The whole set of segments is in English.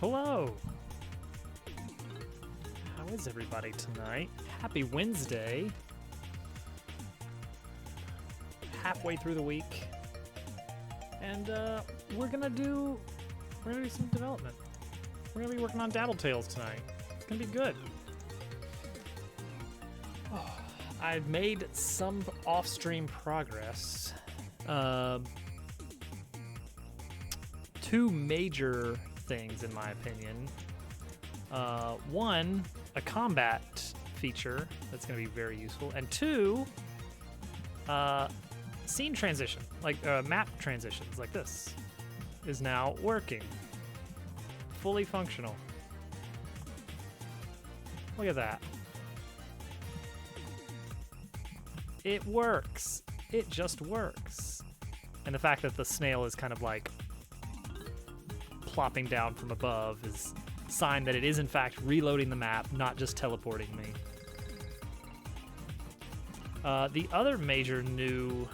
Hello! How is everybody tonight? Happy Wednesday. Halfway through the week. And we're gonna do some development. We're gonna be working on Daddletales tonight. It's gonna be good. Oh, I've made some off-stream progress. Two major things, in my opinion. One, a combat feature that's going to be very useful, and two, scene transition, like map transitions, like this, is now working, fully functional. Look at that. It works. It just works. And the fact that the snail is kind of like plopping down from above is a sign that it is in fact reloading the map, not just teleporting me. The other major new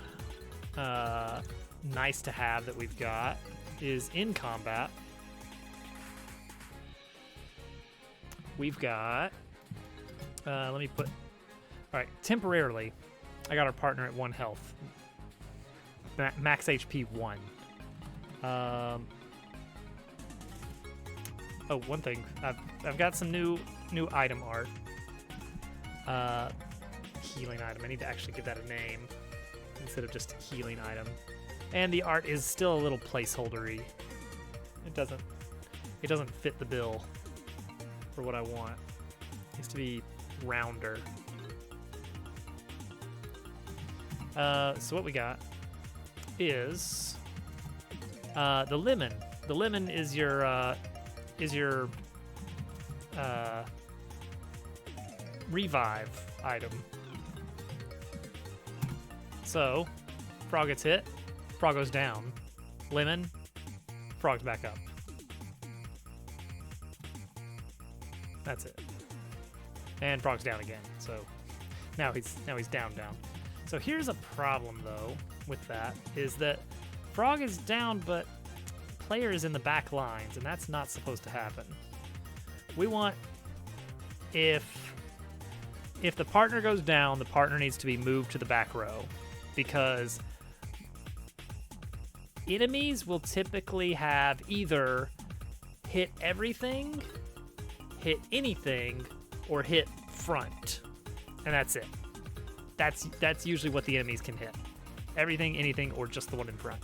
nice to have that we've got is in combat. We've got, let me put, all right, temporarily, I got our partner at 1 health. Max HP 1. Oh, one thing. I've got some new item art. Healing item. I need to actually give that a name instead of just healing item. And the art is still a little placeholdery. It doesn't fit the bill for what I want. It needs to be rounder. So what we got is the lemon. The lemon is your revive item. So frog gets hit, frog goes down, lemon, frog's back up. That's it. And frog's down again. So now he's down. So here's a problem though with that, is that frog is down, but player is in the back lines, and that's not supposed to happen. We want, if the partner goes down, the partner needs to be moved to the back row, because enemies will typically have either hit everything, hit anything, or hit front, and that's it. That's usually what the enemies can hit. Everything, anything, or just the one in front.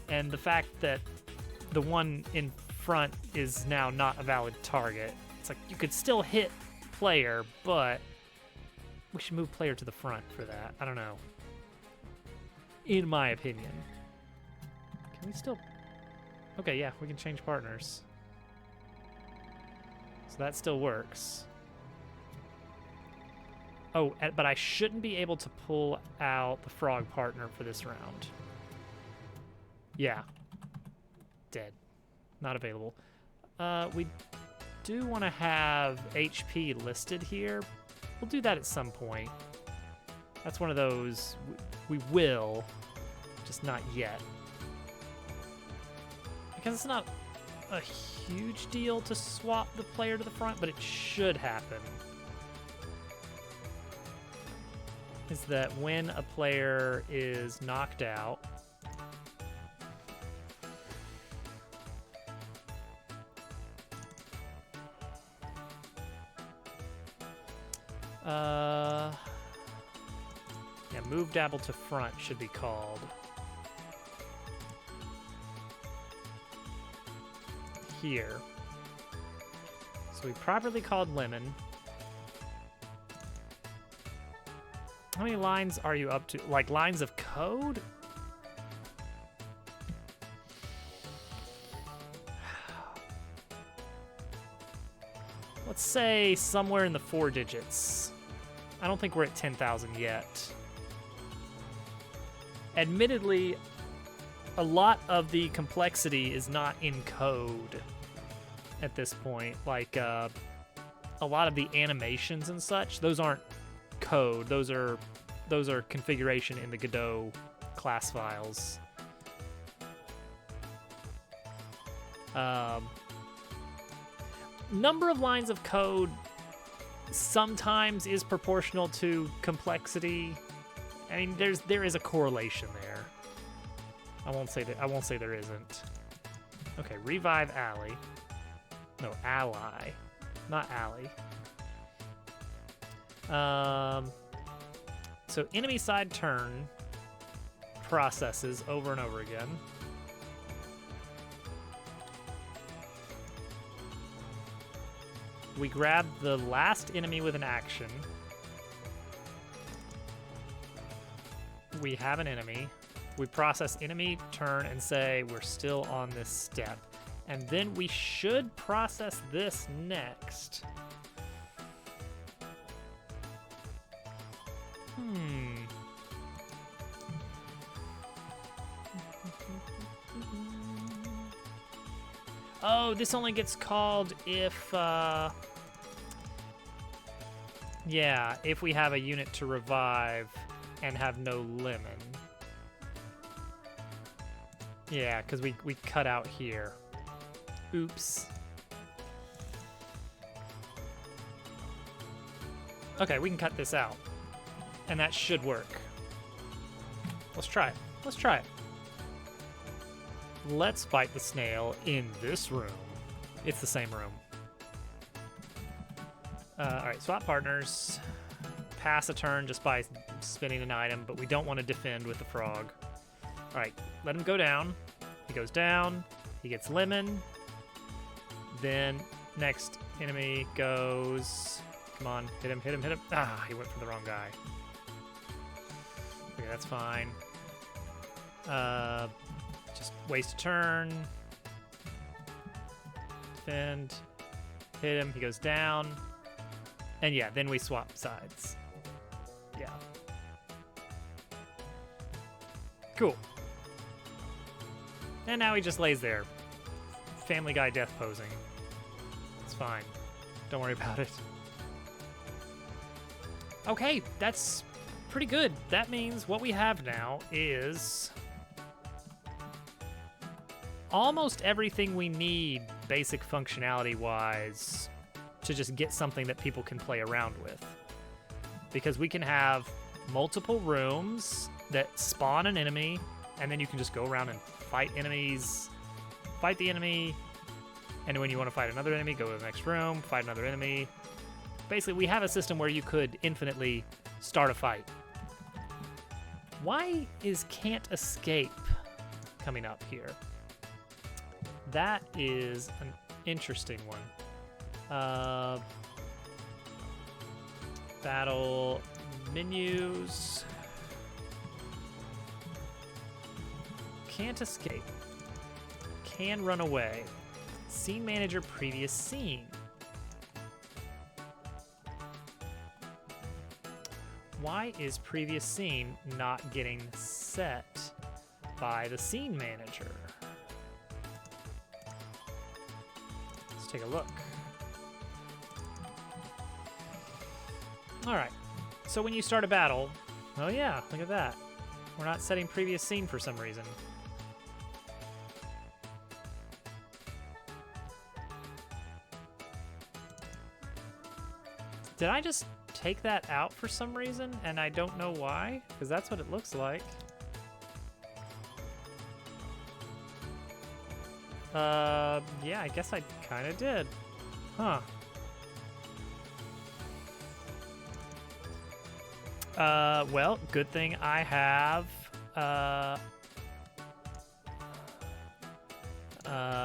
And the fact that the one in front is now not a valid target, it's like you could still hit player, but we should move player to the front for that. I don't know. In my opinion. Can we still... Okay, yeah, we can change partners. So that still works. Oh, but I shouldn't be able to pull out the frog partner for this round. Yeah. Dead. Not available. We do want to have HP listed here. We'll do that at some point. That's one of those we will, just not yet. Because it's not a huge deal to swap the player to the front, but it should happen. Is that when a player is knocked out, yeah, move Dabble to front should be called. Here. So we properly called lemon. How many lines are you up to? Like lines of code? Let's say somewhere in the 4 digits. I don't think we're at 10,000 yet. Admittedly, a lot of the complexity is not in code at this point. Like a lot of the animations and such, those aren't code. Those are configuration in the Godot class files. number of lines of code sometimes is proportional to complexity. I mean, there is a correlation there. I won't say there isn't. Okay, revive Ally. No, ally, not Ally. So enemy side turn processes over and over again. We grab the last enemy with an action. We have an enemy. We process enemy turn and say we're still on this step. And then we should process this next. Oh, this only gets called if, yeah, if we have a unit to revive and have no lemon. Yeah, because we cut out here. Oops. Okay, we can cut this out. And that should work. Let's try it. Let's try it. Let's fight the snail in this room. It's the same room. Alright, swap partners. Pass a turn just by spinning an item, but we don't want to defend with the frog. Alright, let him go down. He goes down. He gets lemon. Then next enemy goes... Come on, hit him, hit him, hit him. Ah, he went for the wrong guy. Okay, that's fine. Just waste a turn. Defend. Hit him, he goes down. And yeah, then we swap sides. Yeah. Cool. And now he just lays there. Family Guy death posing. It's fine. Don't worry about it. Okay, that's pretty good. That means what we have now is almost everything we need basic functionality-wise to just get something that people can play around with. Because we can have multiple rooms that spawn an enemy, and then you can just go around and fight enemies, fight the enemy, and when you want to fight another enemy, go to the next room, fight another enemy. Basically, we have a system where you could infinitely start a fight. Why is Can't Escape coming up here? That is an interesting one. Battle menus. Can't escape. Can run away. Scene manager previous scene. Why is previous scene not getting set by the scene manager? Let's take a look. All right, so when you start a battle, oh yeah, look at that. We're not setting previous scene for some reason. Did I just take that out for some reason and I don't know why? Because that's what it looks like. Yeah, I guess I kind of did. Huh. Well, good thing I have,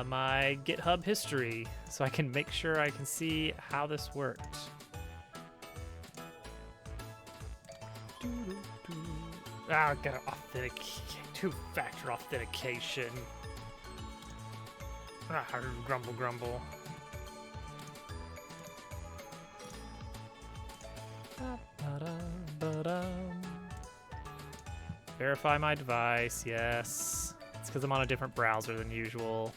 my GitHub history, so I can make sure I can see how this worked. Ah, gotta authenticate, two-factor authentication. Ah, grumble, grumble. Verify my device, yes. It's because I'm on a different browser than usual.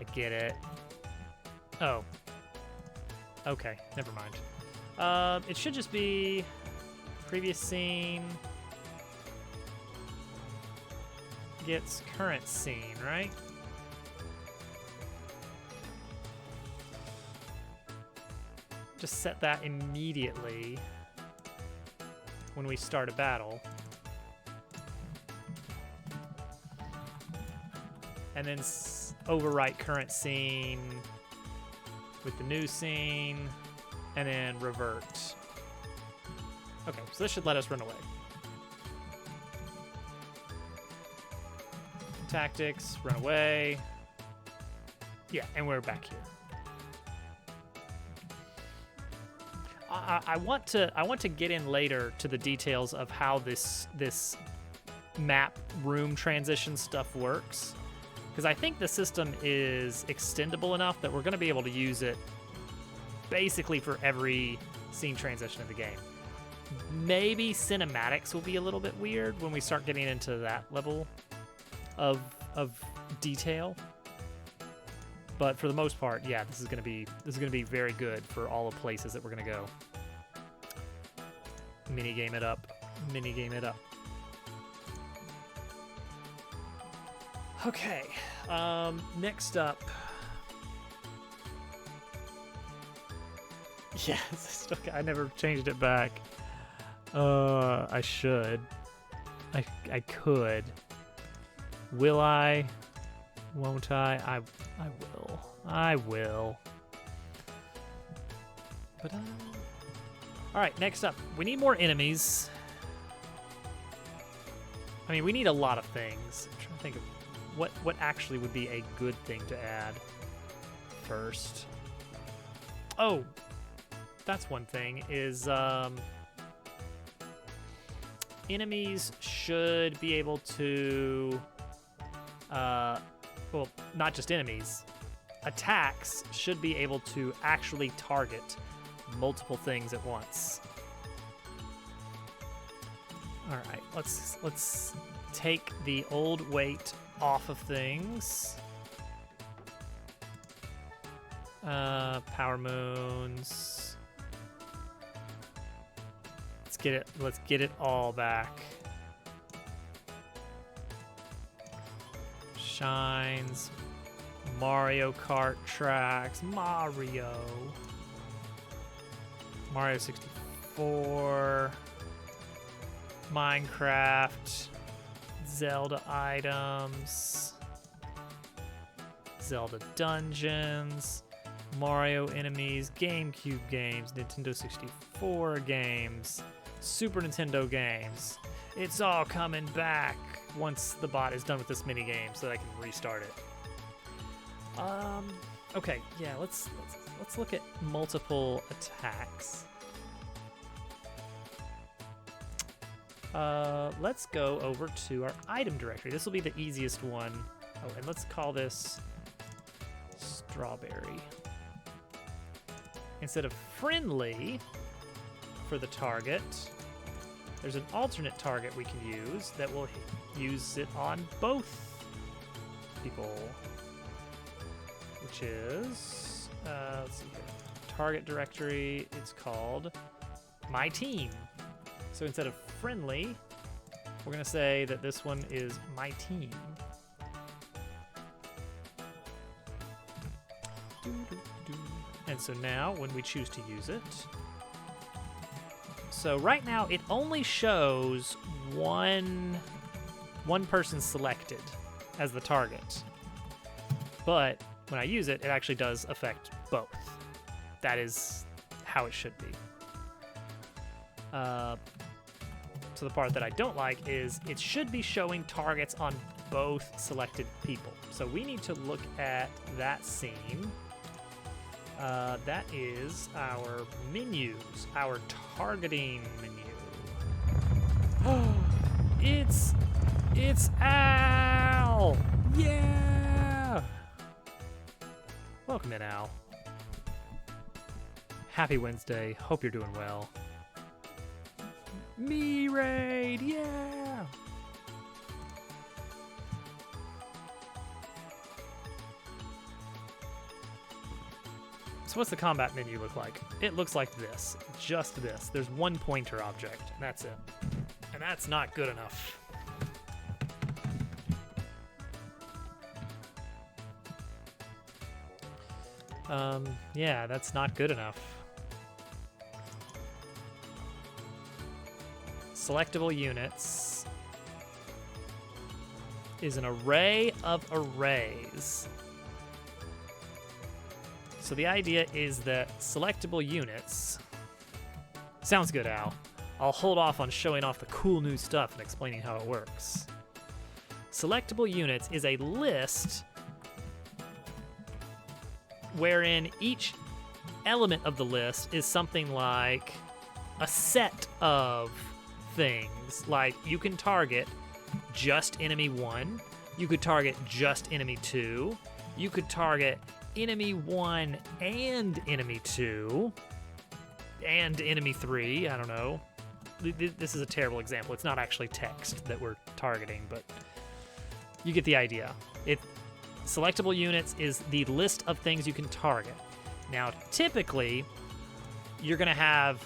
I get it. Oh. Okay, never mind. It should just be previous scene gets current scene, right? just set that immediately when we start a battle. And then overwrite current scene with the new scene, and then revert. Okay, so this should let us run away. Tactics, run away. Yeah, and we're back here. I want to get in later to the details of how this map room transition stuff works, because I think the system is extendable enough that we're going to be able to use it basically for every scene transition of the game. Maybe cinematics will be a little bit weird when we start getting into that level of detail. But for the most part, yeah, this is gonna be very good for all the places that we're gonna go. Minigame it up. Minigame it up. Okay. Next up. Yes, I never changed it back. I should. I could. Will I? Won't I? I will. I will. But all right, next up, we need more enemies. I mean, we need a lot of things. I'm trying to think of what actually would be a good thing to add first. Oh, that's one thing is enemies should be able to well, not just enemies. Attacks should be able to actually target multiple things at once. All right, let's take the old weight off of things. Power moons. Let's get it all back. Shines. Mario Kart tracks. Mario 64. Minecraft. Zelda items. Zelda dungeons. Mario enemies. GameCube games. Nintendo 64 games. Super Nintendo games. It's all coming back once the bot is done with this mini game so that I can restart it. Okay, yeah, let's look at multiple attacks. Let's go over to our item directory. This will be the easiest one. Oh, and let's call this strawberry. Instead of friendly for the target, there's an alternate target we can use that will use it on both people, which is, let's see here, target directory, it's called My Team. So instead of friendly, we're going to say that this one is My Team. And so now when we choose to use it, so right now it only shows one person selected as the target. But when I use it, it actually does affect both. That is how it should be. So the part that I don't like is it should be showing targets on both selected people. So we need to look at that scene. That is our menus, our targeting menu. It's Al! Yeah! Welcome in, Al. Happy Wednesday. Hope you're doing well. Me raid, yeah! So what's the combat menu look like? It looks like this, just this. There's one pointer object, and that's it. And that's not good enough. Yeah, that's not good enough. selectable units is an array of arrays. So the idea is that selectable units... Sounds good, Al. I'll hold off on showing off the cool new stuff and explaining how it works. Selectable units is a list wherein each element of the list is something like a set of things. Like, you can target just enemy 1, you could target just enemy 2, you could target enemy 1 and enemy 2, and enemy 3, I don't know. This is a terrible example. It's not actually text that we're targeting, but you get the idea. Selectable units is the list of things you can target. Now, typically, you're going to have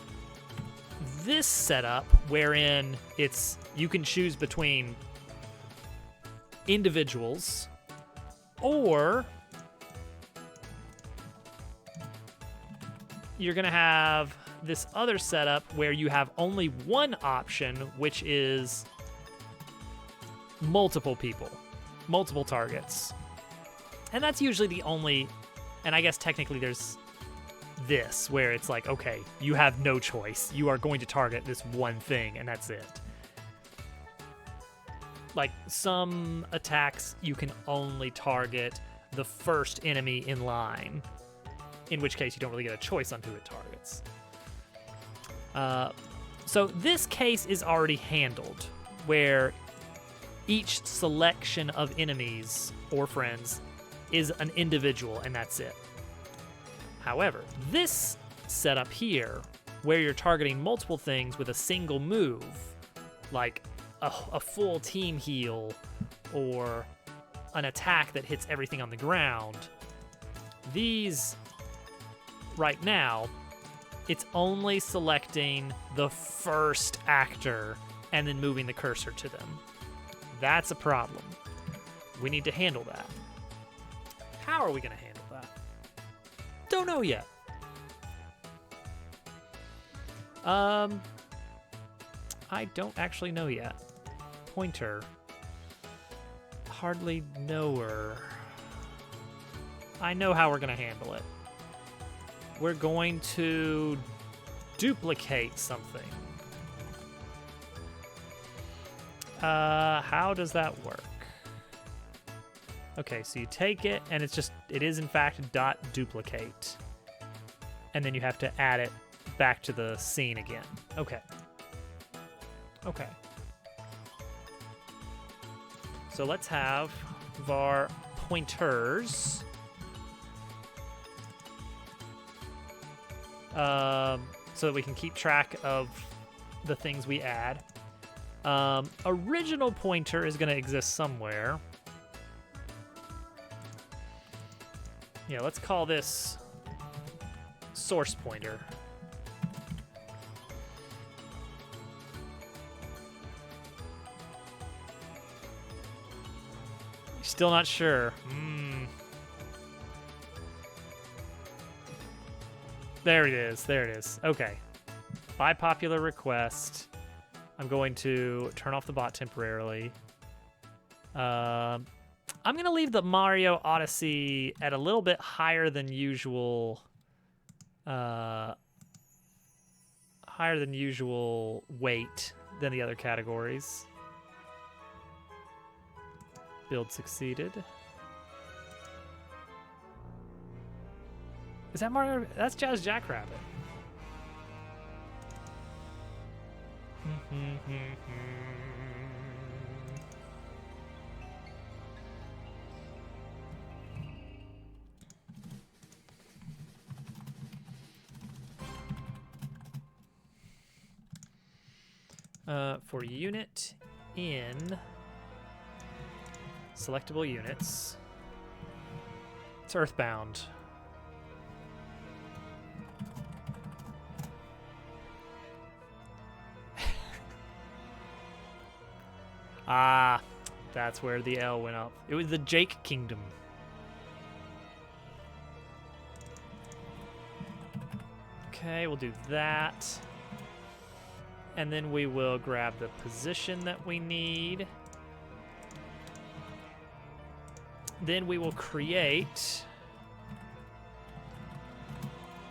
this setup wherein you can choose between individuals, or you're going to have this other setup where you have only one option, which is multiple people, multiple targets. And that's usually the only, and I guess technically there's this, where it's like, okay, you have no choice. You are going to target this one thing, and that's it. Like, some attacks, you can only target the first enemy in line, in which case you don't really get a choice on who it targets. So this case is already handled, where each selection of enemies or friends is an individual, and that's it. However, this setup here, where you're targeting multiple things with a single move, like a full team heal or an attack that hits everything on the ground, these, right now, it's only selecting the first actor and then moving the cursor to them. That's a problem. We need to handle that. How are we going to handle that? Don't know yet. I don't actually know yet. Pointer. Hardly know her. I know how we're going to handle it. We're going to duplicate something. How does that work? Okay, so you take it, and it is in fact .duplicate. And then you have to add it back to the scene again. Okay. Okay. So let's have var pointers. So that we can keep track of the things we add. Original pointer is going to exist somewhere. Yeah, let's call this source pointer. Still not sure. There it is. There it is. Okay. By popular request, I'm going to turn off the bot temporarily. I'm going to leave the Mario Odyssey at a little bit higher than usual. Higher than usual weight than the other categories. Build succeeded. Is that Mario? That's Jazz Jackrabbit. For unit in selectable units, it's Earthbound. Ah, that's where the L went up. It was the Jake Kingdom. Okay, we'll do that. And then we will grab the position that we need. Then we will create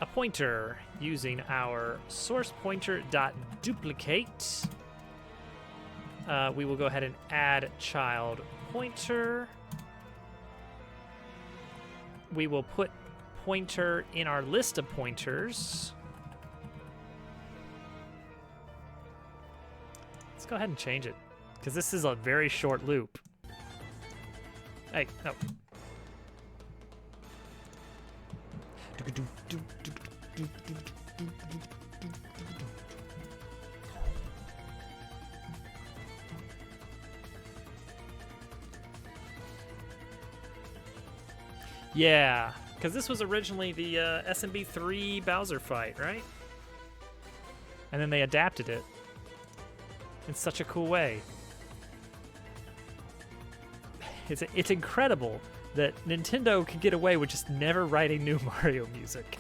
a pointer using our source pointer.duplicate. We will go ahead and add child pointer. We will put pointer in our list of pointers. Let's go ahead and change it, because this is a very short loop. Hey, no. Yeah, because this was originally the SMB3 Bowser fight, right? And then they adapted it in such a cool way. It's incredible that Nintendo can get away with just never writing new Mario music.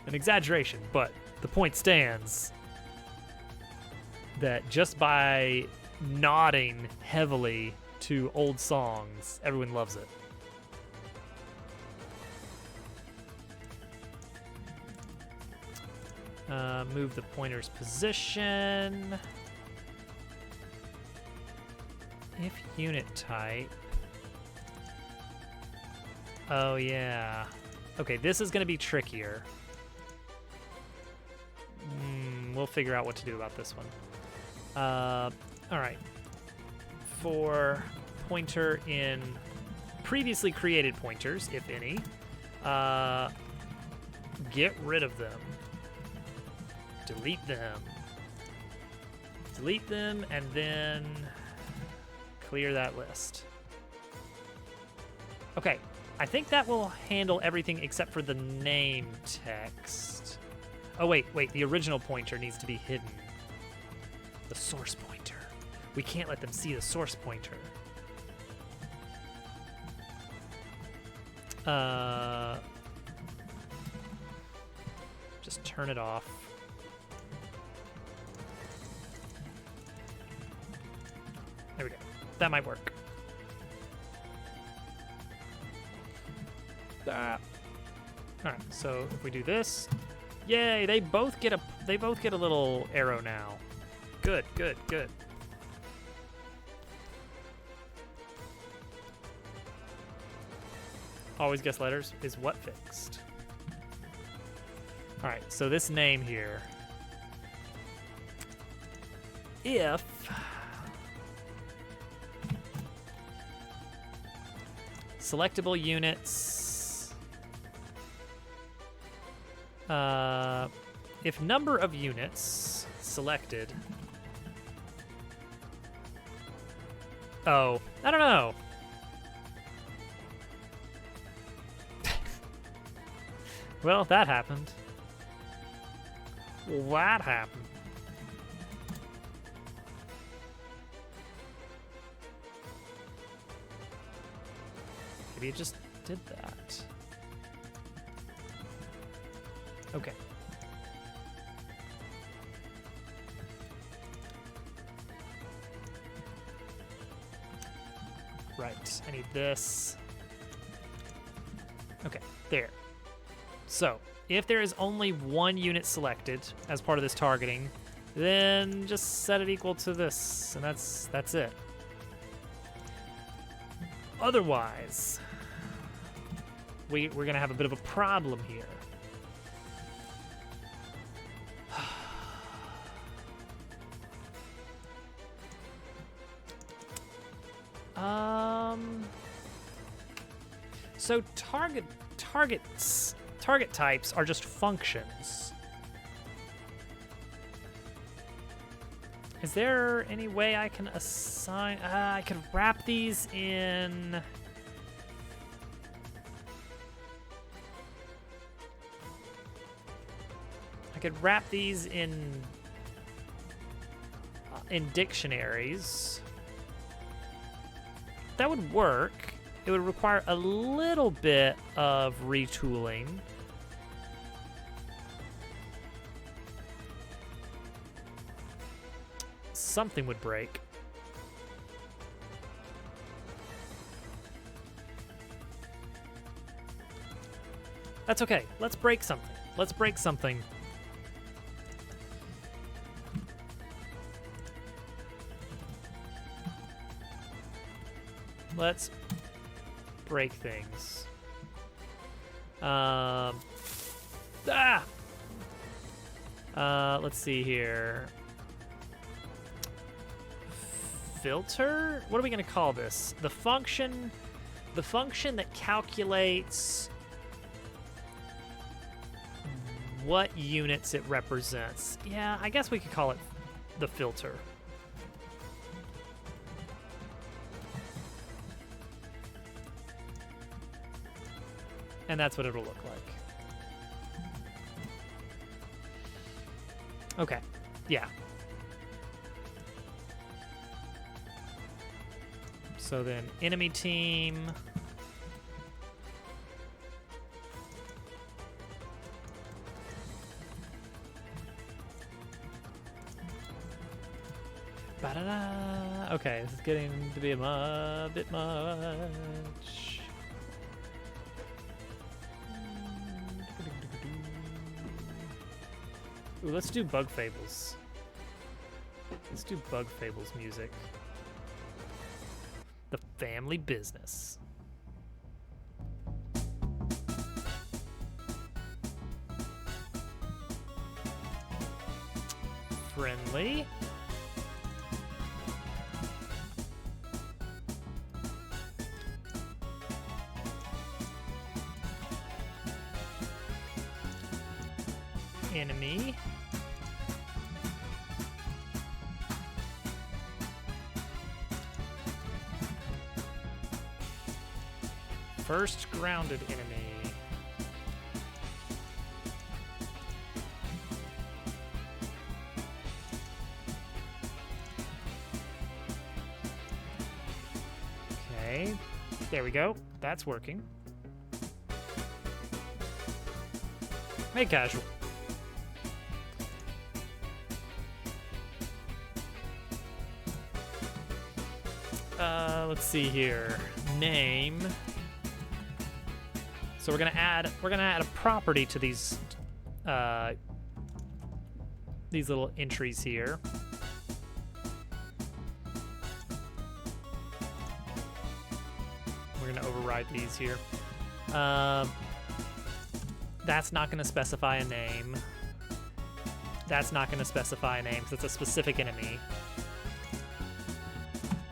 An exaggeration, but the point stands that just by nodding heavily to old songs, everyone loves it. Move the pointer's position. If unit type. Oh, yeah. Okay, this is going to be trickier. We'll figure out what to do about this one. All right. For pointer in previously created pointers, if any, get rid of them. Delete them. Delete them, and then clear that list. Okay, I think that will handle everything except for the name text. Oh, wait, the original pointer needs to be hidden. The source pointer. We can't let them see the source pointer. Just turn it off. There we go. That might work. All right. So if we do this, yay! They both get a little arrow now. Good. Always guess letters is what fixed. All right. So this name here. If selectable units. If number of units selected. Oh, I don't know. Well, that happened. What happened? Maybe it just did that. Okay. Right, I need this. Okay, there. So, if there is only one unit selected as part of this targeting, then just set it equal to this, and that's it. Otherwise, we're gonna have a bit of a problem here. So target types are just functions. Is there any way I can assign? I could wrap these in. I could wrap these in dictionaries. That would work. It would require a little bit of retooling. something would break. That's okay. Let's break something. Let's break something. Let's break things. Let's see here. Filter? What are we going to call this? The function that calculates what units it represents. Yeah, I guess we could call it the filter. And that's what it'll look like. Okay, yeah. So then enemy team. Ba-da-da. Okay, this is getting to be a bit much. Ooh, let's do Bug Fables. Let's do Bug Fables music. The family business. Friendly. Enemy. First grounded enemy. Okay, there we go. That's working. Hey, casual. Let's see here. Name. So we're gonna add a property to these little entries here. We're gonna override these here. That's not gonna specify a name. That's not gonna specify a name because it's a specific enemy.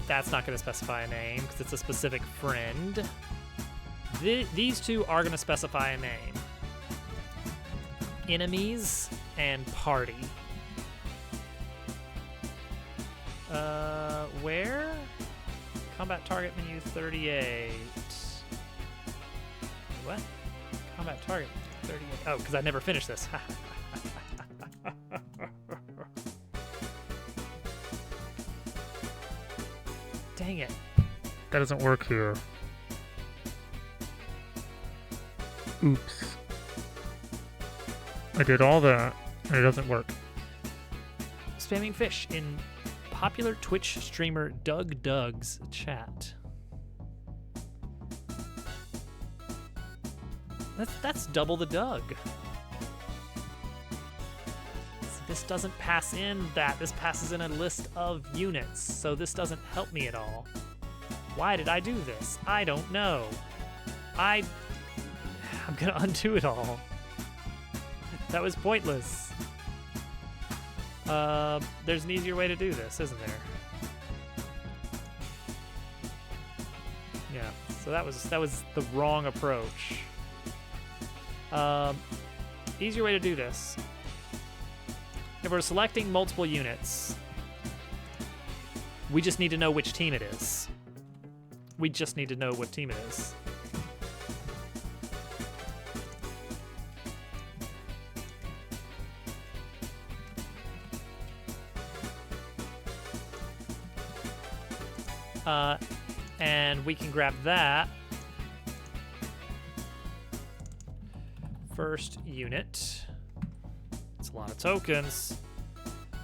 That's not gonna specify a name because it's a specific friend. These two are going to specify a name. Enemies and party. Where? Combat target menu 38. What? Combat target 38. Oh, because I never finished this. Dang it. That doesn't work here. Oops. I did all that, and it doesn't work. Spamming fish in popular Twitch streamer Doug Doug's chat. That's double the Doug. So this doesn't pass in that. This passes in a list of units, so this doesn't help me at all. Why did I do this? I don't know. I'm gonna undo it all. That was pointless. There's an easier way to do this, isn't there? Yeah, so that was the wrong approach. Easier way to do this. If we're selecting multiple units, we just need to know which team it is. We just need to know what team it is. And we can grab that. First unit. It's a lot of tokens.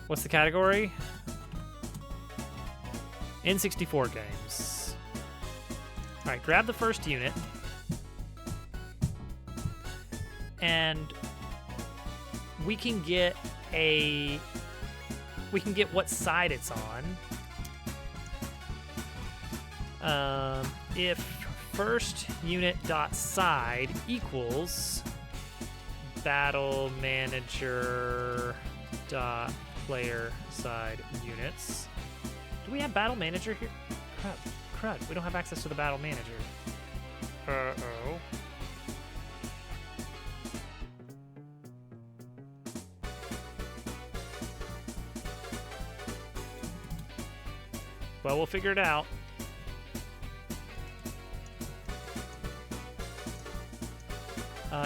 What's the category? N64 games. All right, grab the first unit. And we can get what side it's on. If first unit dot side equals battle manager dot player side units. Do we have battle manager here? Crud. We don't have access to the battle manager. Uh-oh. Well, we'll figure it out.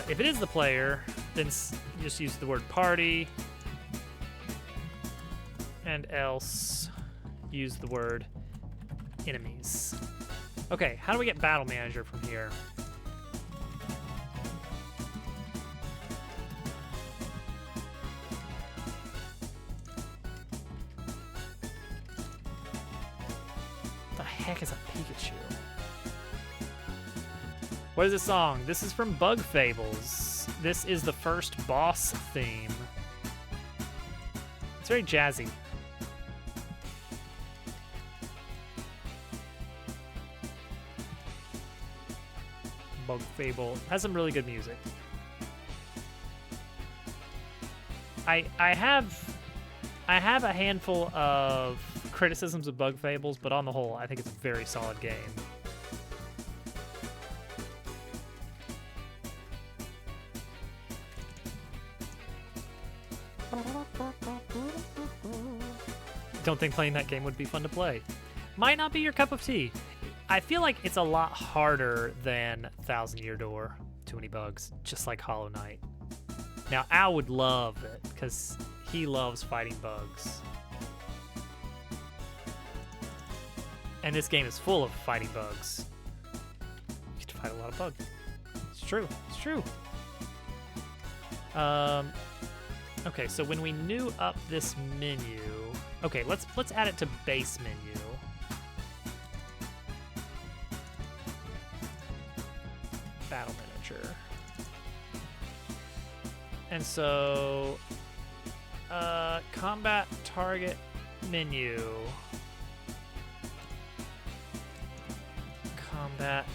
If it is the player, then just use the word party, and else use the word enemies. Okay, how do we get battle manager from here? What the heck is a Pikachu? What is this song? This is from Bug Fables. This is the first boss theme. It's very jazzy. Bug Fable has some really good music. I have a handful of criticisms of Bug Fables, but on the whole, I think it's a very solid game. Don't think playing that game would be fun to play. Might not be your cup of tea. I feel like it's a lot harder than Thousand Year Door. Too many bugs, just like Hollow Knight. Now, Al would love it, because he loves fighting bugs. And this game is full of fighting bugs. You get to fight a lot of bugs. It's true, it's true. Okay, so when we new up this menu... Okay, let's add it to base menu. Battle manager. And so combat target menu. Combat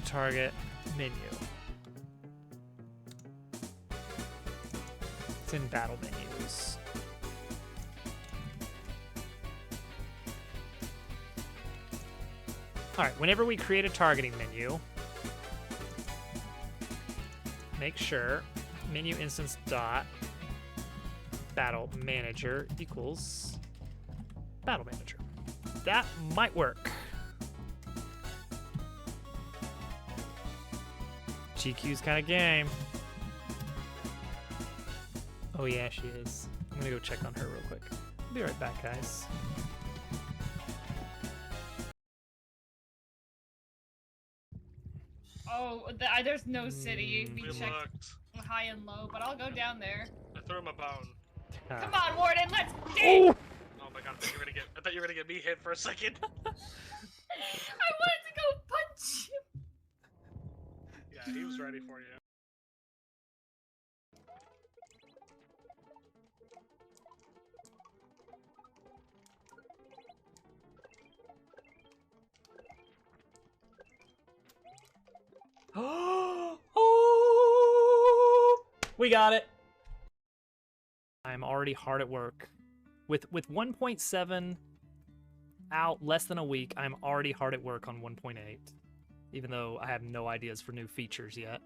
target menu. It's in battle menus. All right, whenever we create a targeting menu, make sure menu instance dot battle manager equals battle manager. That might work. GQ's kind of game. Oh yeah, she is. I'm gonna go check on her real quick. I'll be right back, guys. Oh, there's no city. We checked looked. high and low, but I'll go down there. I threw him a bone. Come on, Warden, let's dig! Oh my god, I thought you were gonna get me hit for a second. I wanted to go punch him. Yeah, he was ready for you. Oh, we got it. I'm already hard at work. With 1.7 out less than a week, I'm already hard at work on 1.8. Even though I have no ideas for new features yet.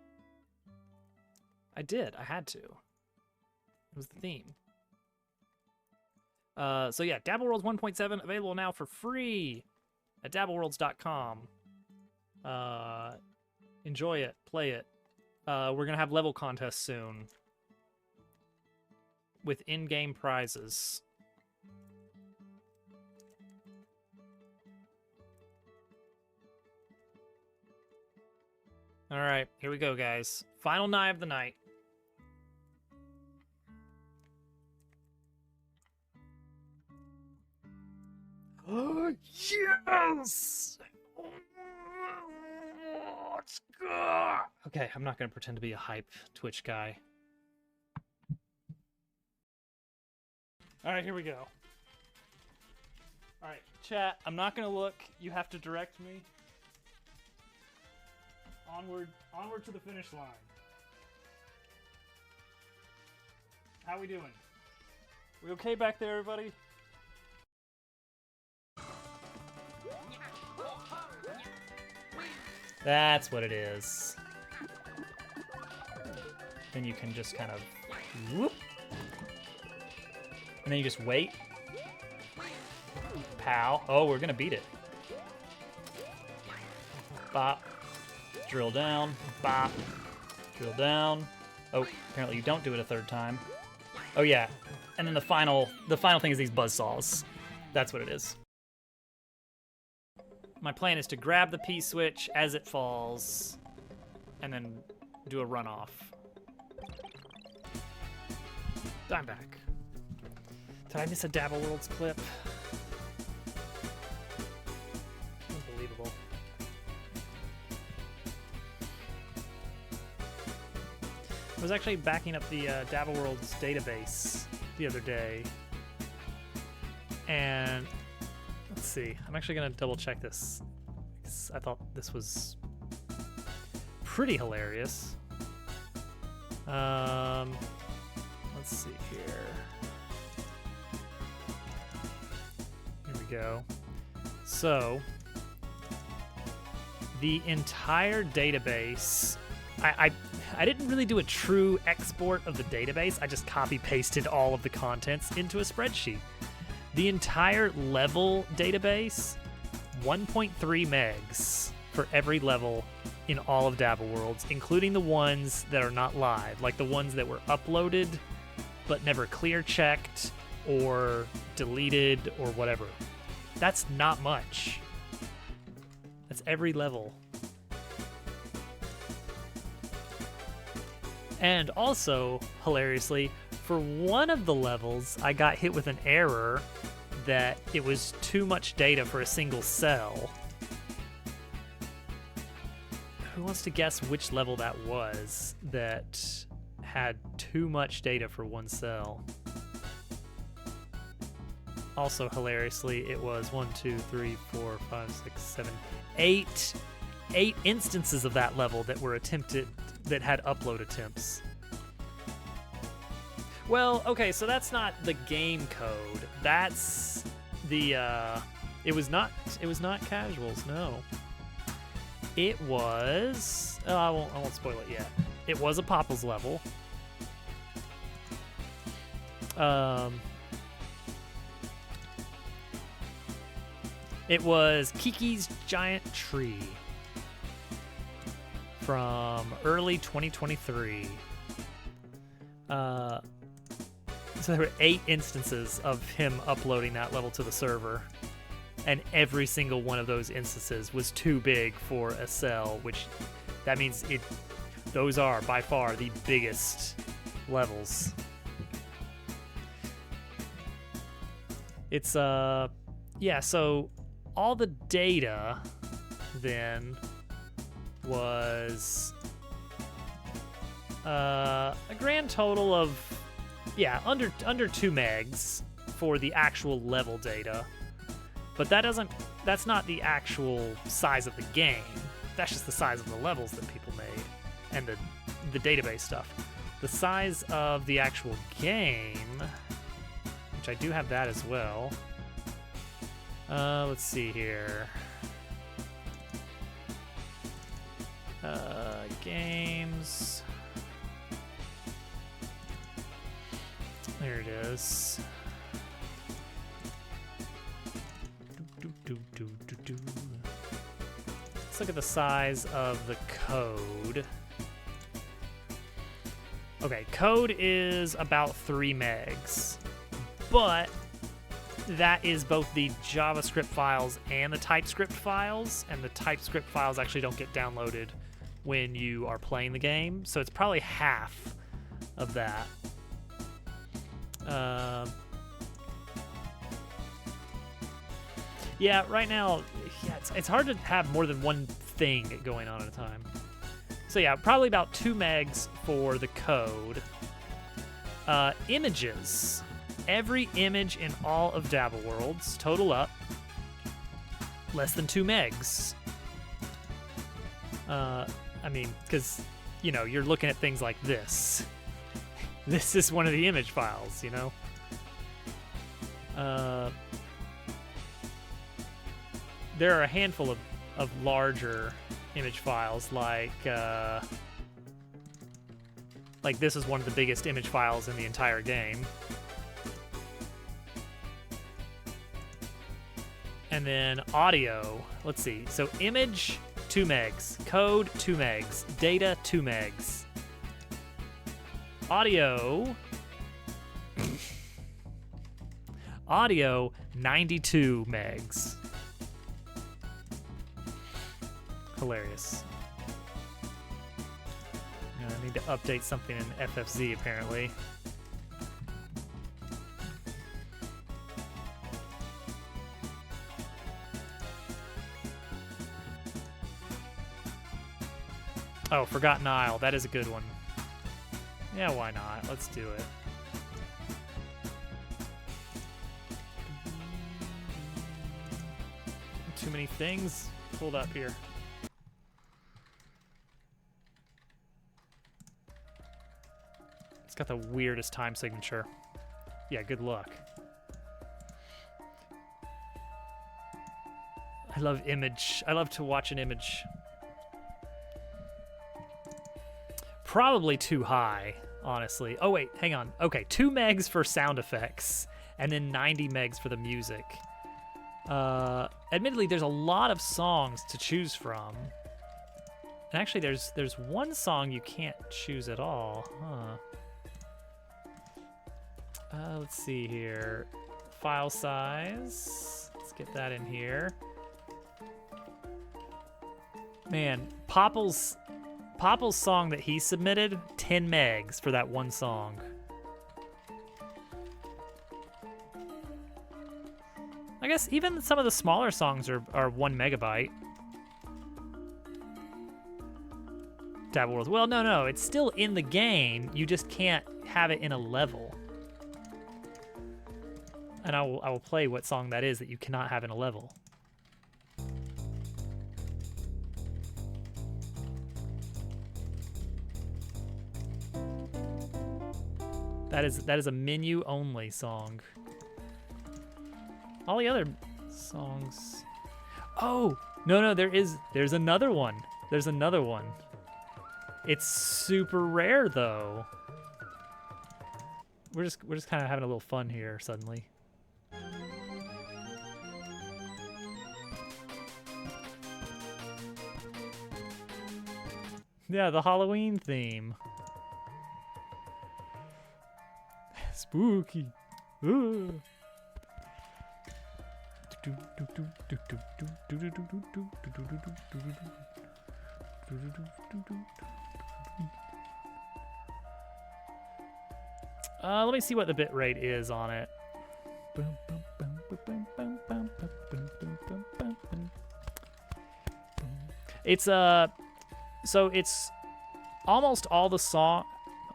I had to. It was the theme. So yeah, Dabble Worlds 1.7 available now for free at dabbleworlds.com. Enjoy it, play it. We're gonna have level contests soon with in-game prizes. All right, here we go, guys. Final Nigh of the night. Yes! Let's go! Okay, I'm not gonna pretend to be a hype Twitch guy. Alright, here we go. Alright, chat, I'm not gonna look. You have to direct me. Onward to the finish line. How we doing? We okay back there, everybody? That's what it is. Then you can just kind of whoop. And then you just wait. Pow. Oh, we're gonna beat it. Bop. Drill down. Bop. Drill down. Oh, apparently you don't do it a third time. Oh yeah. And then the final thing is these buzzsaws. That's what it is. My plan is to grab the P-switch as it falls, and then do a runoff. I'm back. Did I miss a Dabble Worlds clip? Unbelievable. I was actually backing up the Dabble Worlds database the other day, and let's see. I'm actually gonna double check this because I thought this was pretty hilarious. Let's see here. Here we go. So the entire database, I didn't really do a true export of the database. I just copy pasted all of the contents into a spreadsheet. The entire level database, 1.3 megs for every level in all of Dabble Worlds, including the ones that are not live, like the ones that were uploaded but never clear checked or deleted or whatever. That's not much. That's every level. And also, hilariously, for one of the levels, I got hit with an error that it was too much data for a single cell. Who wants to guess which level that was that had too much data for one cell? Also, hilariously, it was 1, 2, 3, 4, 5, 6, 7, 8 instances of that level that were attempted, that had upload attempts. Well, okay, so that's not the game code. That's the it was not casuals, no. It was I won't spoil it yet. It was a Popples level. It was Kiki's Giant Tree from early 2023. So there were 8 instances of him uploading that level to the server, and every single one of those instances was too big for a cell, which that means those are by far the biggest levels. It's yeah, so all the data then was a grand total of under 2 megs for the actual level data. But that's not the actual size of the game. That's just the size of the levels that people made and the database stuff. The size of the actual game, which I do have that as well. Let's see here. Games. There it is. Let's look at the size of the code. Okay, code is about 3 megs, but that is both the JavaScript files and the TypeScript files, and the TypeScript files actually don't get downloaded when you are playing the game, so it's probably half of that. Yeah, right now, yeah, it's hard to have more than one thing going on at a time. So yeah, probably about 2 megs for the code. Images. Every image in all of Dabble Worlds, total up, less than 2 megs. I mean, because, you know, you're looking at things like this. This is one of the image files, you know? There are a handful of larger image files, like this is one of the biggest image files in the entire game. And then audio, let's see. So image, 2 megs. Code, 2 megs. Data, 2 megs. Audio, audio, 92 megs. Hilarious. I need to update something in FFZ apparently. Oh, Forgotten Isle. That is a good one. Yeah, why not? Let's do it. Too many things pulled up here. It's got the weirdest time signature. Yeah, good luck. I love image. I love to watch an image. Probably too high, honestly. Oh, wait, hang on. Okay, 2 megs for sound effects, and then 90 megs for the music. Admittedly, there's a lot of songs to choose from. And actually, there's one song you can't choose at all, huh? Let's see here. File size. Let's get that in here. Man, Popple's song that he submitted, 10 megs for that one song. I guess even some of the smaller songs are 1 megabyte. Dabble World. Well, no, it's still in the game. You just can't have it in a level. And I will play what song that is that you cannot have in a level. That is a menu only song. All the other songs. Oh, no, there's another one. There's another one. It's super rare though. We're just kind of having a little fun here suddenly. Yeah, the Halloween theme. Spooky. Ooh. Let me see what the bit rate is on it. It's so it's almost all the song.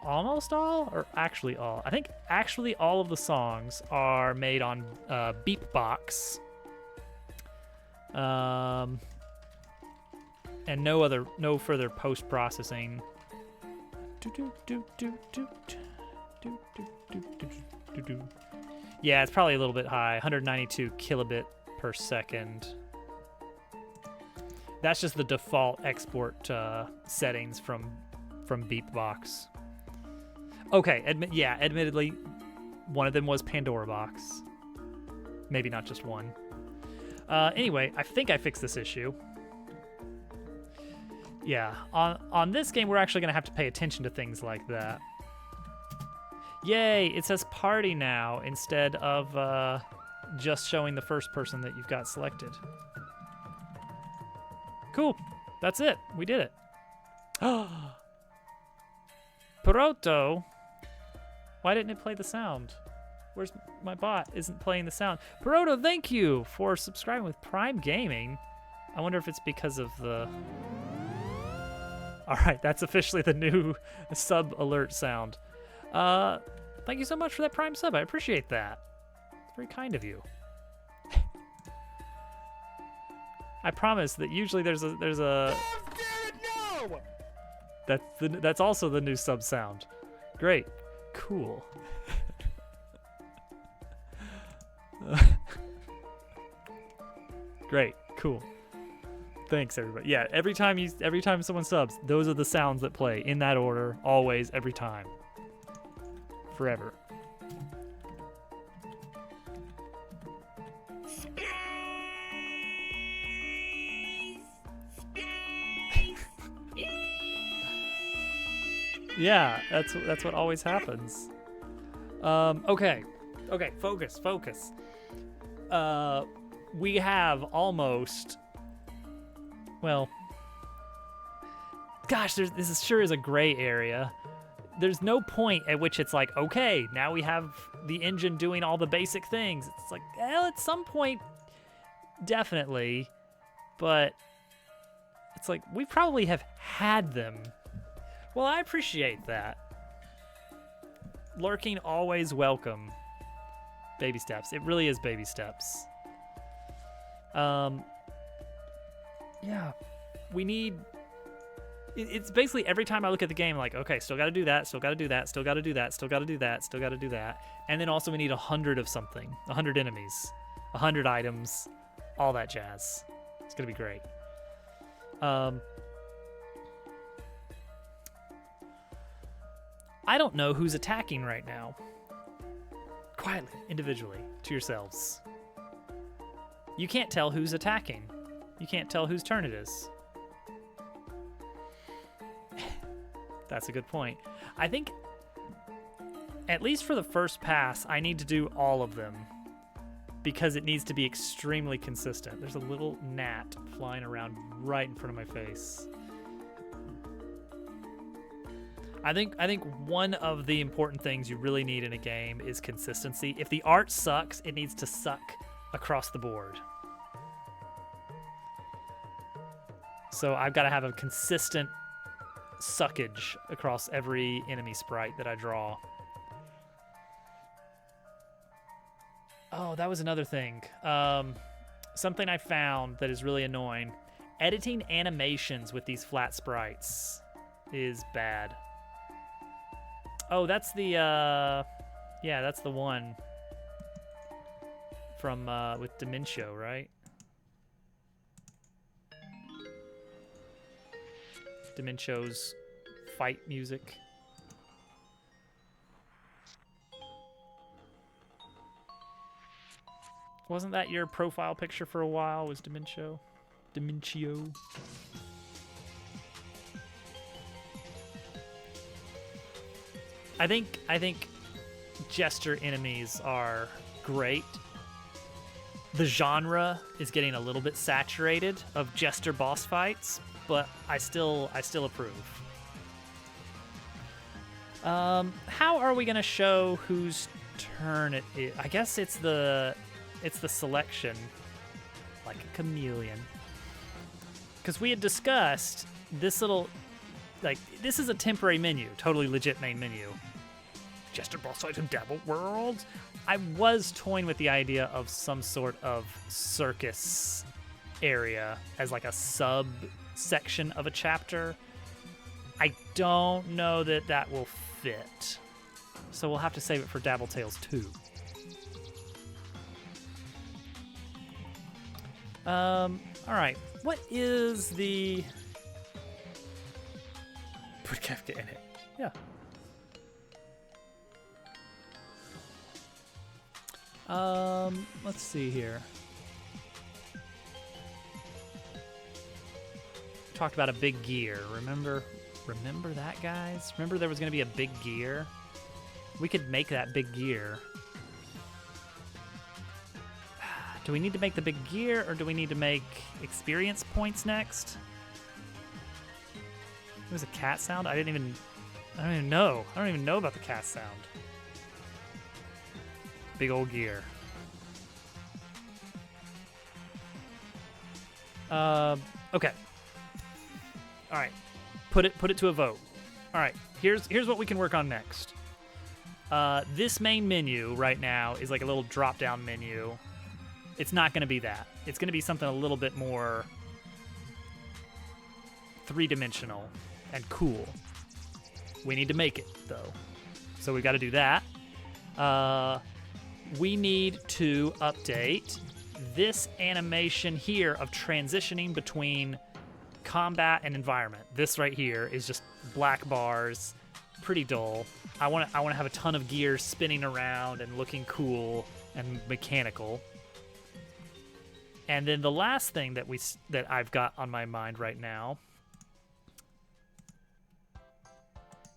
Almost all, or actually all? I think actually all of the songs are made on Beatbox, and no further post processing. Yeah, it's probably a little bit high. 192 kilobit per second. That's just the default export settings from Beatbox. Okay, admittedly, one of them was Pandora Box. Maybe not just one. Anyway, I think I fixed this issue. Yeah, on this game, we're actually going to have to pay attention to things like that. Yay, it says party now instead of just showing the first person that you've got selected. Cool, that's it. We did it. Proto. Why didn't it play the sound? Where's my bot? Isn't playing the sound. Peroto, thank you for subscribing with Prime Gaming. I wonder if it's because of the... All right, that's officially the new sub alert sound. Thank you so much for that Prime sub. I appreciate that. It's very kind of you. I promise that usually there's a Oh, damn it, no! that's also the new sub sound. Great. Cool. Great. Cool. Thanks everybody. Yeah, every time someone subs, those are the sounds that play in that order, always, every time. Forever. Yeah, that's what always happens. Okay, focus. We have almost. Well, gosh, this sure is a gray area. There's no point at which it's like, okay, now we have the engine doing all the basic things. It's like, well, at some point, definitely, but it's like we probably have had them. Well, I appreciate that. Lurking always welcome. Baby steps. It really is baby steps. Yeah, we need... It's basically every time I look at the game, like, okay, still got to do that, still got to do that, still got to do that, still got to do that, still got to do that. And then also we need 100 of something. 100 enemies. 100 items. All that jazz. It's going to be great. I don't know who's attacking right now. Quietly, individually, to yourselves. You can't tell who's attacking. You can't tell whose turn it is. That's a good point. I think, at least for the first pass, I need to do all of them because it needs to be extremely consistent. There's a little gnat flying around right in front of my face. I think one of the important things you really need in a game is consistency. If the art sucks, it needs to suck across the board. So I've got to have a consistent suckage across every enemy sprite that I draw. Oh, that was another thing. Something I found that is really annoying. Editing animations with these flat sprites is bad. Oh, that's the, yeah, that's the one from, with Dementio, right? Dementio's fight music. Wasn't that your profile picture for a while, was Dementio? Dementio. I think Jester enemies are great. The genre is getting a little bit saturated of Jester boss fights, but I still approve. How are we gonna show whose turn it is? I guess it's the selection, like a chameleon. Because we had discussed this little, like, this is a temporary menu, totally legit main menu. Jester boss fight in Dabble World. I was toying with the idea of some sort of circus area as like a subsection of a chapter. I don't know that that will fit. So we'll have to save it for Dabble Tales 2. All right. What is the... Put Kefka in it. Yeah. Let's see here. Talked about a big gear. Remember that, guys? Remember there was going to be a big gear? We could make that big gear. Do we need to make the big gear, or do we need to make experience points next? It was a cat sound? I don't even know. I don't even know about the cat sound. Big old gear. Okay. All right. Put it to a vote. All right. Here's what we can work on next. This main menu right now is like a little drop-down menu. It's not going to be that. It's going to be something a little bit more three-dimensional and cool. We need to make it, though. So we got to do that. We need to update this animation here of transitioning between combat and environment. This right here is just black bars, pretty dull. I want to have a ton of gear spinning around and looking cool and mechanical. And then the last thing that I've got on my mind right now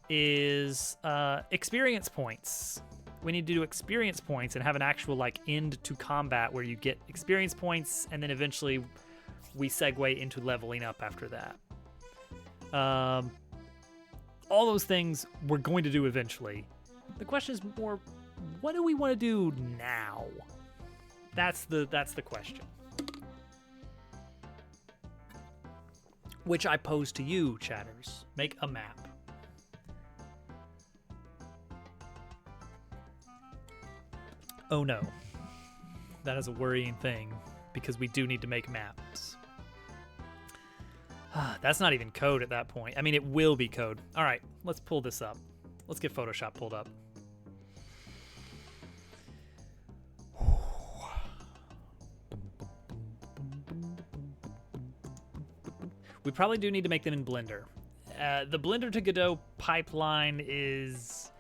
is experience points. We need to do experience points and have an actual like end to combat where you get experience points, and then eventually we segue into leveling up after that. All those things we're going to do eventually. The question is more, what do we want to do now? That's the question. Which I pose to you, chatters. Make a map. Oh no. That is a worrying thing, because we do need to make maps. That's not even code at that point. I mean, it will be code. All right, let's pull this up. Let's get Photoshop pulled up. We probably do need to make them in Blender. The Blender to Godot pipeline is...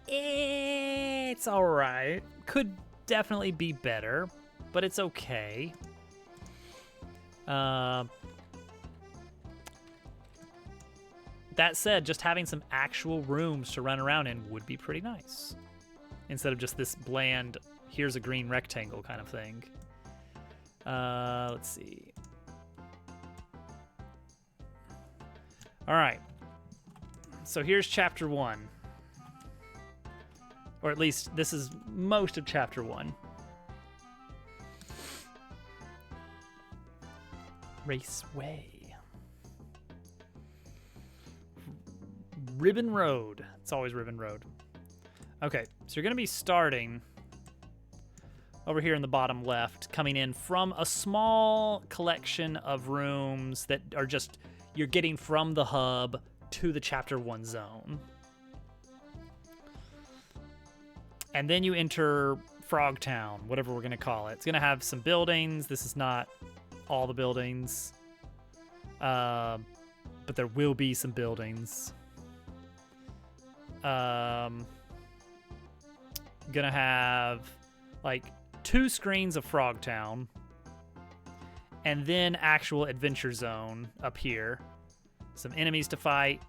it's all right. Could definitely be better, but it's okay. That said, just having some actual rooms to run around in would be pretty nice, instead of just this bland, here's a green rectangle kind of thing. Let's see. All right. So here's chapter 1. Or at least this is most of chapter 1. Raceway. Ribbon Road. It's always Ribbon Road. Okay, so you're going to be starting over here in the bottom left, coming in from a small collection of rooms that are just, you're getting from the hub to the chapter 1 zone. And then you enter Frogtown, whatever we're going to call it. It's going to have some buildings. This is not all the buildings, but there will be some buildings. Gonna have like 2 screens of Frogtown, and then actual adventure zone up here. Some enemies to fight,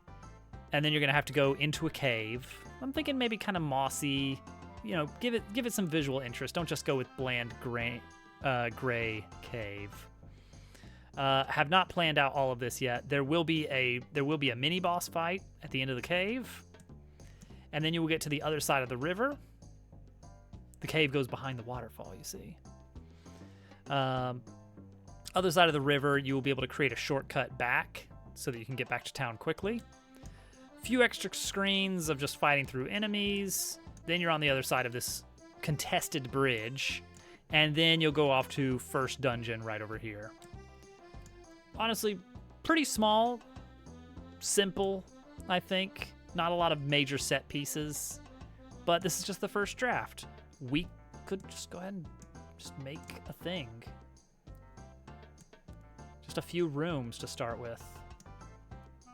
and then you're gonna have to go into a cave. I'm thinking maybe kind of mossy. You know, give it some visual interest. Don't just go with bland gray cave. Have not planned out all of this yet. There will be a mini boss fight at the end of the cave, and then you will get to the other side of the river. The cave goes behind the waterfall, you see. Other side of the river, you will be able to create a shortcut back so that you can get back to town quickly. A few extra screens of just fighting through enemies. Then you're on the other side of this contested bridge, and then you'll go off to first dungeon right over here. Honestly, pretty small, simple, I think. Not a lot of major set pieces, but this is just the first draft. We could just go ahead and just make a thing. Just a few rooms to start with,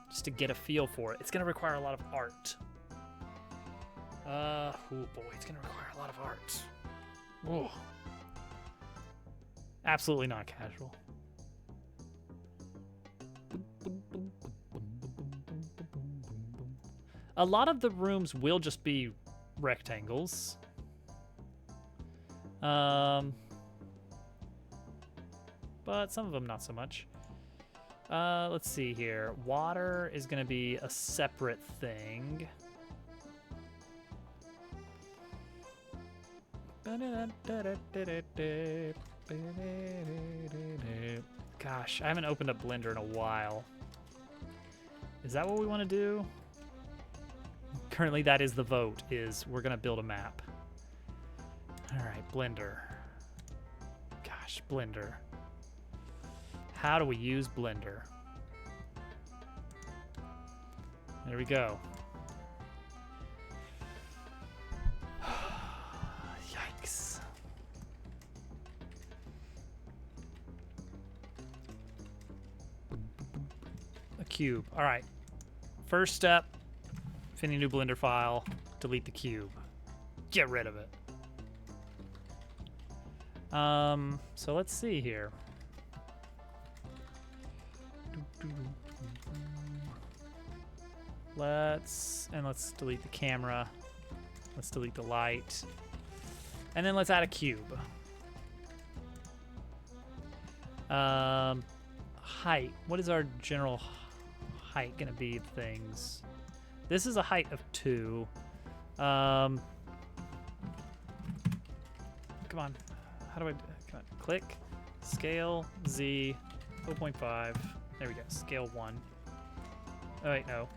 just to get a feel for it. It's gonna require a lot of art. Oh boy, it's gonna require a lot of art. Whoa. Absolutely not casual. A lot of the rooms will just be rectangles. But some of them not so much. Let's see here. Water is going to be a separate thing. Gosh, I haven't opened up Blender in a while. Is that what we want to do? Currently, that is the vote, is we're going to build a map. All right, Blender. Gosh, Blender. How do we use Blender? There we go. Yikes. A cube. All right. First step, any new Blender file, delete the cube. Get rid of it. So let's see here. Let's delete the camera. Let's delete the light. And then let's add a cube. Height. What is our general height gonna be of things? This is a height of 2. Come on. How do I? Come on. Click. Scale Z 0.5. There we go. Scale 1. Oh wait, no.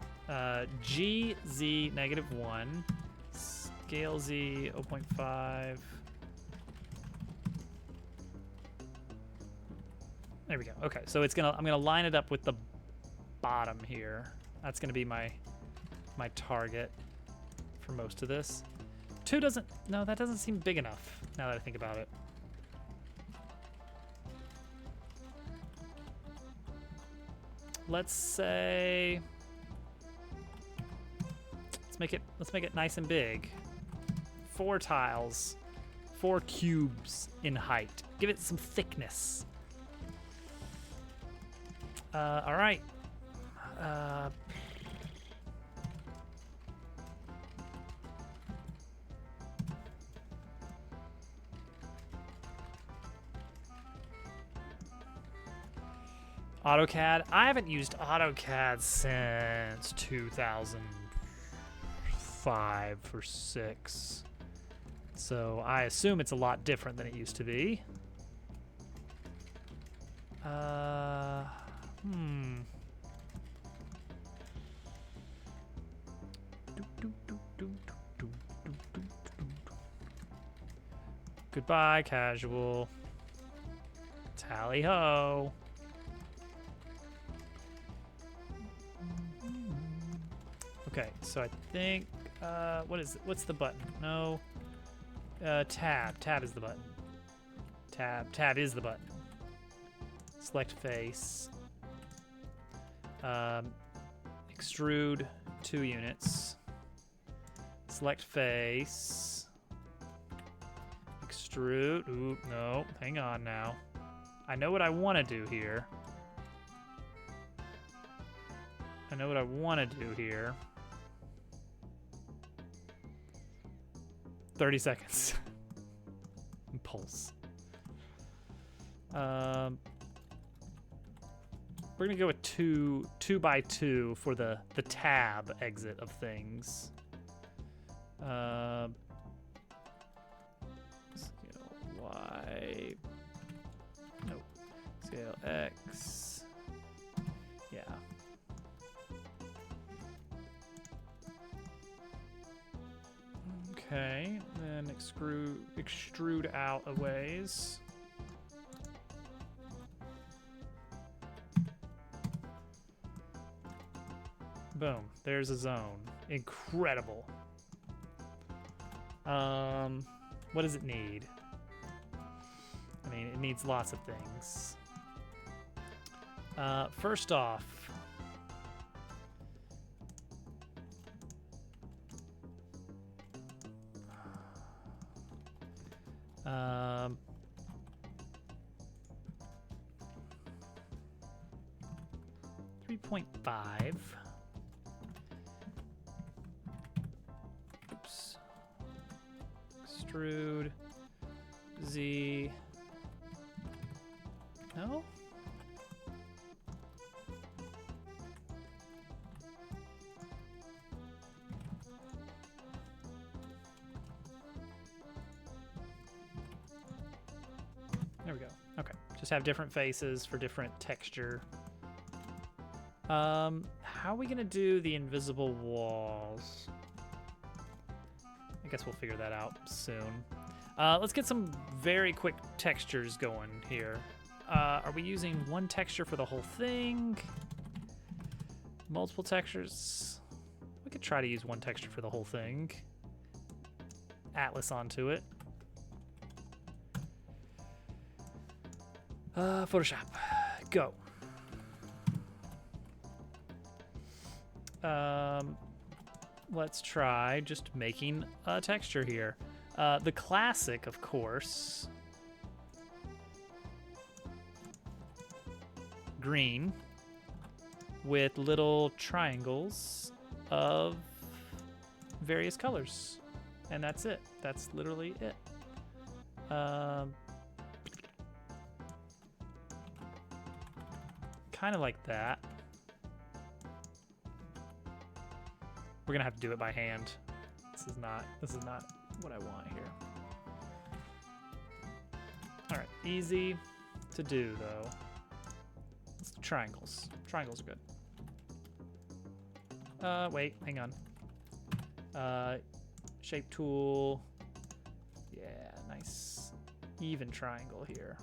G Z -1. Scale Z 0.5. There we go. Okay, so I'm gonna line it up with the bottom here. That's gonna be my target for most of this. 2 doesn't. No, that doesn't seem big enough. Now that I think about it. Let's say. Let's make it nice and big. 4 tiles, 4 cubes in height. Give it some thickness. All right. AutoCAD. I haven't used AutoCAD since 2005 or 6. So I assume it's a lot different than it used to be. Goodbye, casual. Tally ho. Okay, so I think, what is it? What's the button? No, tab. Tab is the button. Tab is the button. Select face. Extrude 2 units. Select face. Extrude. Ooh, no, hang on now. I know what I want to do here. 30 seconds. Pulse. We're gonna go with 2 by 2 for the tab exit of things. Scale Y. Nope. Scale X. Yeah. Okay, then extrude out a ways. Boom, there's a zone. Incredible. What does it need? I mean, it needs lots of things. First off, um, 3.5. Oops. Extrude Z. No? There we go. Okay. Just have different faces for different texture. How are we gonna do the invisible walls? I guess we'll figure that out soon. Let's get some very quick textures going here. Are we using one texture for the whole thing? Multiple textures? We could try to use one texture for the whole thing. Atlas onto it. Photoshop, go. Let's try just making a texture here. The classic, of course. Green with little triangles of various colors. And that's it. That's literally it. Kind of like that. We're gonna have to do it by hand. This is not what I want here. All right, easy to do though. Let's do triangles. Triangles are good. Wait, hang on. Shape tool. Yeah, nice even triangle here.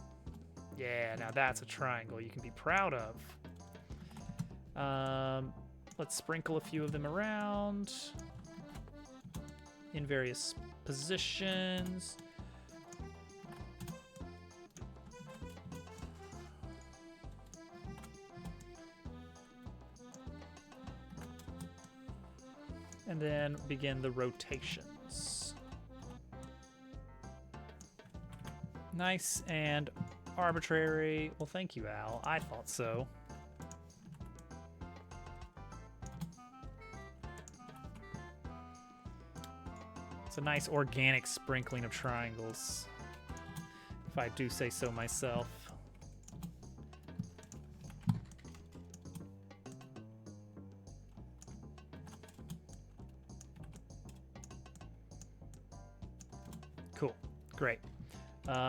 Yeah, now that's a triangle you can be proud of. Let's sprinkle a few of them around in various positions. And then begin the rotations. Nice and arbitrary. Well, thank you, Al. I thought so. It's a nice organic sprinkling of triangles, if I do say so myself. Cool, great.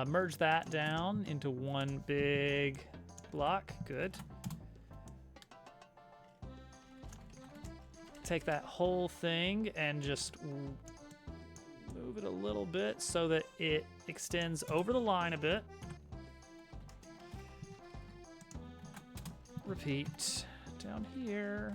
Merge that down into one big block, good. Take that whole thing and just move it a little bit so that it extends over the line a bit. Repeat down here.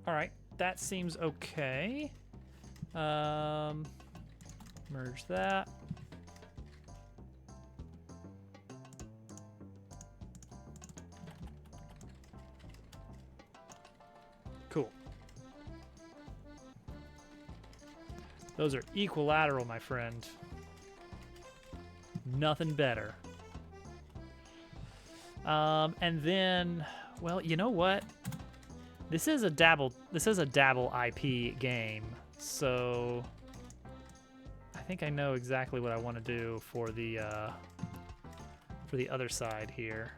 All right, that seems okay. Merge that. Cool. Those are equilateral, my friend. Nothing better. And then, well, you know what? This is a Dabble IP game, so I think I know exactly what I want to do for the other side here.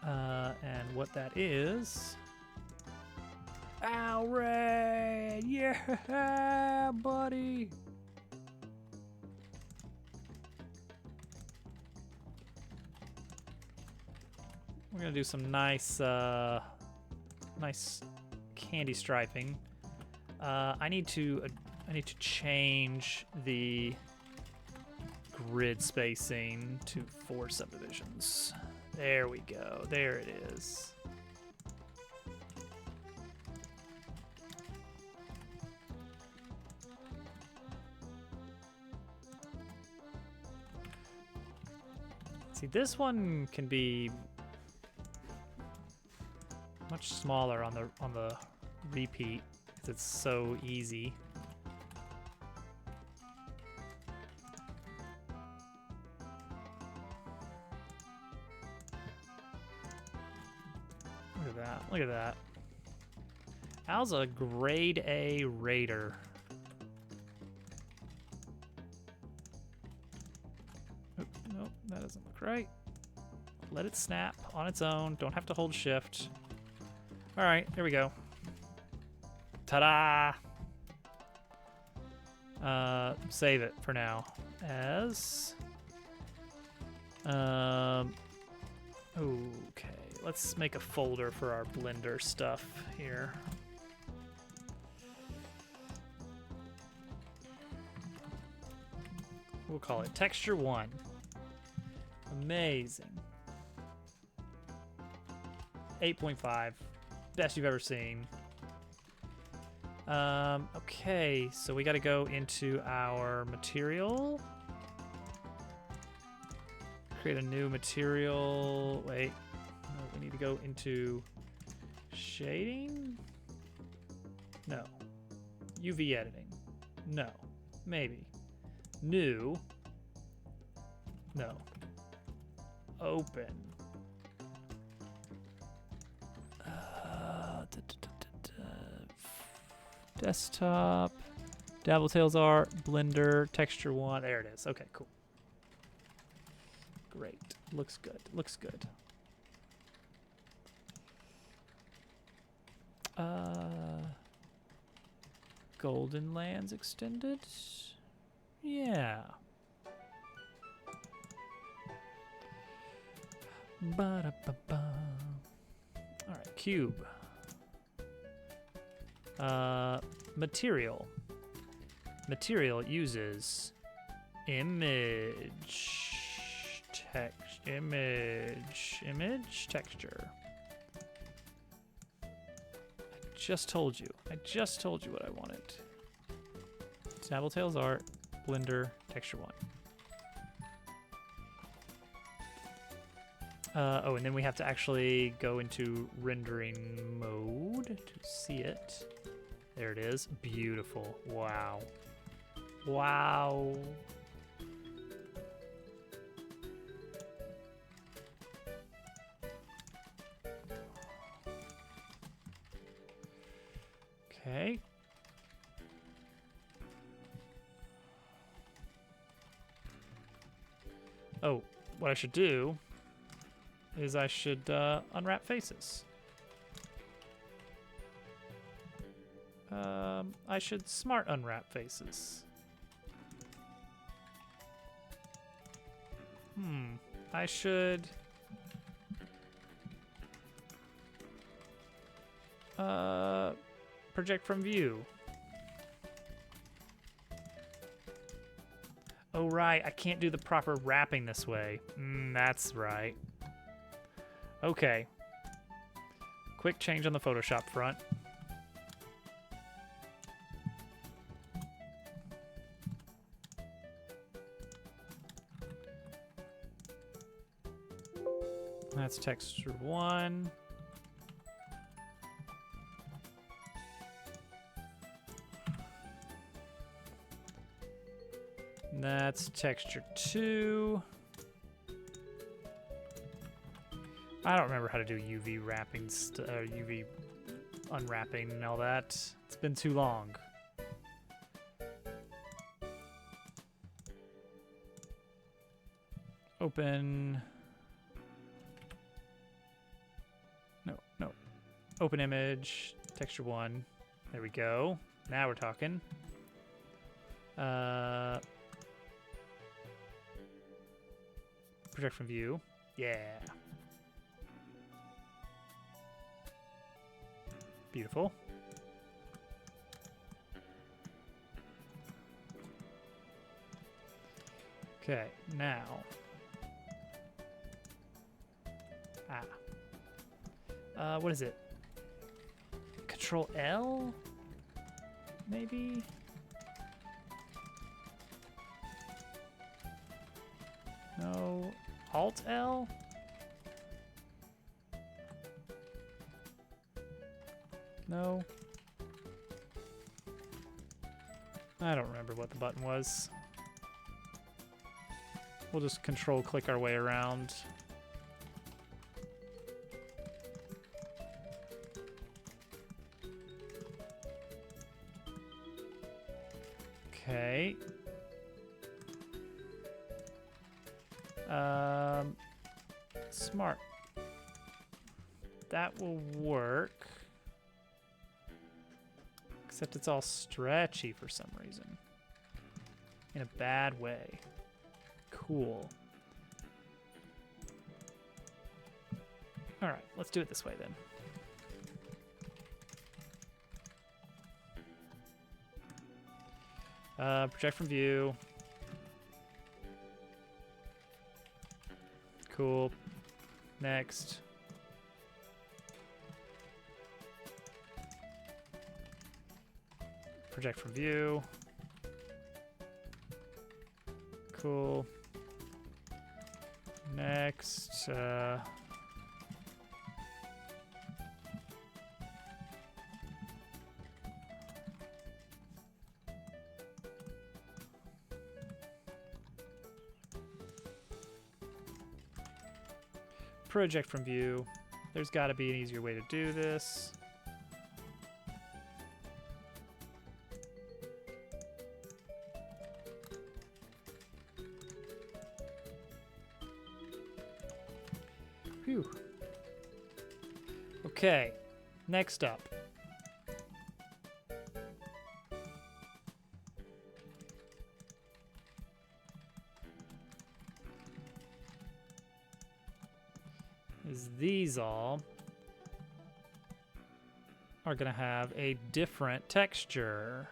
And what that is. Alright, yeah, buddy. We're gonna do some nice candy striping. I need to change the grid spacing to 4 subdivisions. There we go. There it is. See, this one can be much smaller on the repeat because it's so easy. at that. Look at that. Al's a grade A raider. Oop, nope, that doesn't look right. Let it snap on its own. Don't have to hold shift. All right, here we go. Ta-da! Save it for now as okay, let's make a folder for our Blender stuff here. We'll call it Texture 1. Amazing. 8.5. Best you've ever seen. Okay, so we got to go into our material. Create a new material. Wait, no, we need to go into shading. No. UV editing. No. Maybe. New. No. Open. Desktop, Dabbletails Art, Blender, Texture 1. There it is. Okay, cool. Great. Looks good. Looks good. Golden Lands Extended? Yeah. Ba-da-ba-ba. All right, cube. Material. Material uses image texture. I just told you what I wanted. Dabbletails Art, Blender, Texture 1. Oh, and then we have to actually go into rendering mode to see it. There it is. Beautiful. Wow. Wow. Okay. Oh, what I should do is I should unwrap faces. I should smart unwrap faces. I should project from view. Oh right, I can't do the proper wrapping this way. That's right. Okay. Quick change on the Photoshop front. That's Texture 1. That's Texture 2. I don't remember how to do UV wrapping, UV unwrapping and all that. It's been too long. Open. No. Open image, Texture 1. There we go. Now we're talking. Project from view. Yeah. Beautiful. Okay, now. What is it? Control L? Maybe? No. Alt L? No. I don't remember what the button was. We'll just control click our way around. Okay. Smart. That will work. Except it's all stretchy for some reason. In a bad way. Cool. Alright, let's do it this way then. Project from view. Cool. Next. Project from view. Cool. Next. Project from view. There's got to be an easier way to do this. Phew. Okay, next up. Is these all are going to have a different texture.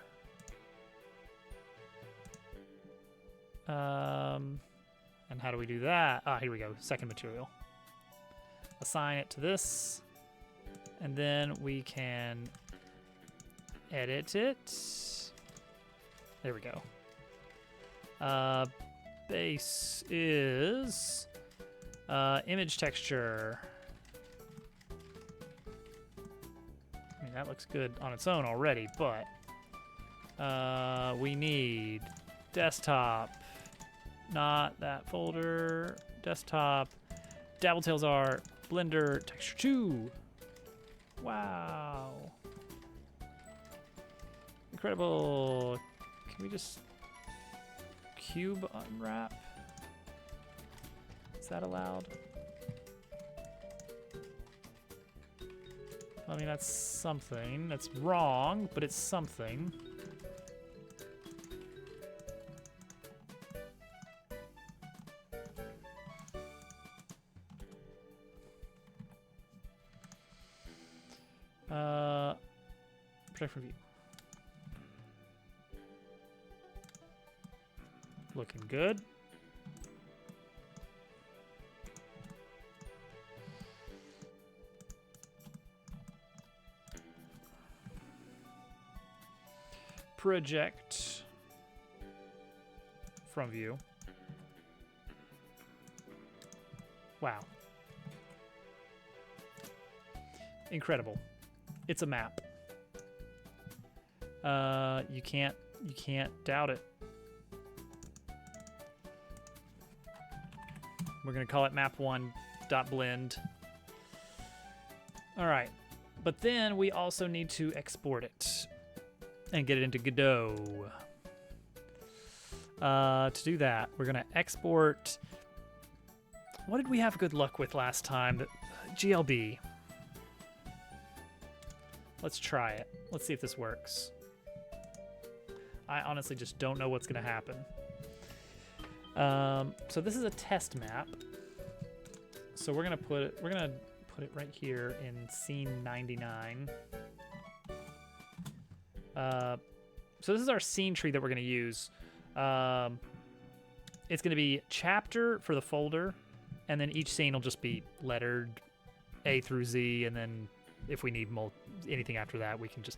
And how do we do that? Ah, here we go. Second material. Assign it to this. And then we can edit it. There we go. Base is image texture. I mean, that looks good on its own already, but we need desktop, not that folder, desktop, Dabbletails Art, Blender, Texture 2. Wow. Incredible. Can we just cube unwrap? Is that allowed? I mean, that's something. That's wrong, but it's something. Project review. Looking good. Project from view. Wow. Incredible. It's a map. You can't doubt it. We're gonna call it map1.blend. All right, but then we also need to export it and get it into Godot. To do that, we're gonna export. What did we have good luck with last time? GLB. Let's try it. Let's see if this works. I honestly just don't know what's gonna happen. So this is a test map. So we're gonna put it right here in scene 99. So this is our scene tree that we're gonna use. It's gonna be chapter for the folder, and then each scene will just be lettered A through Z, and then if we need anything after that, we can just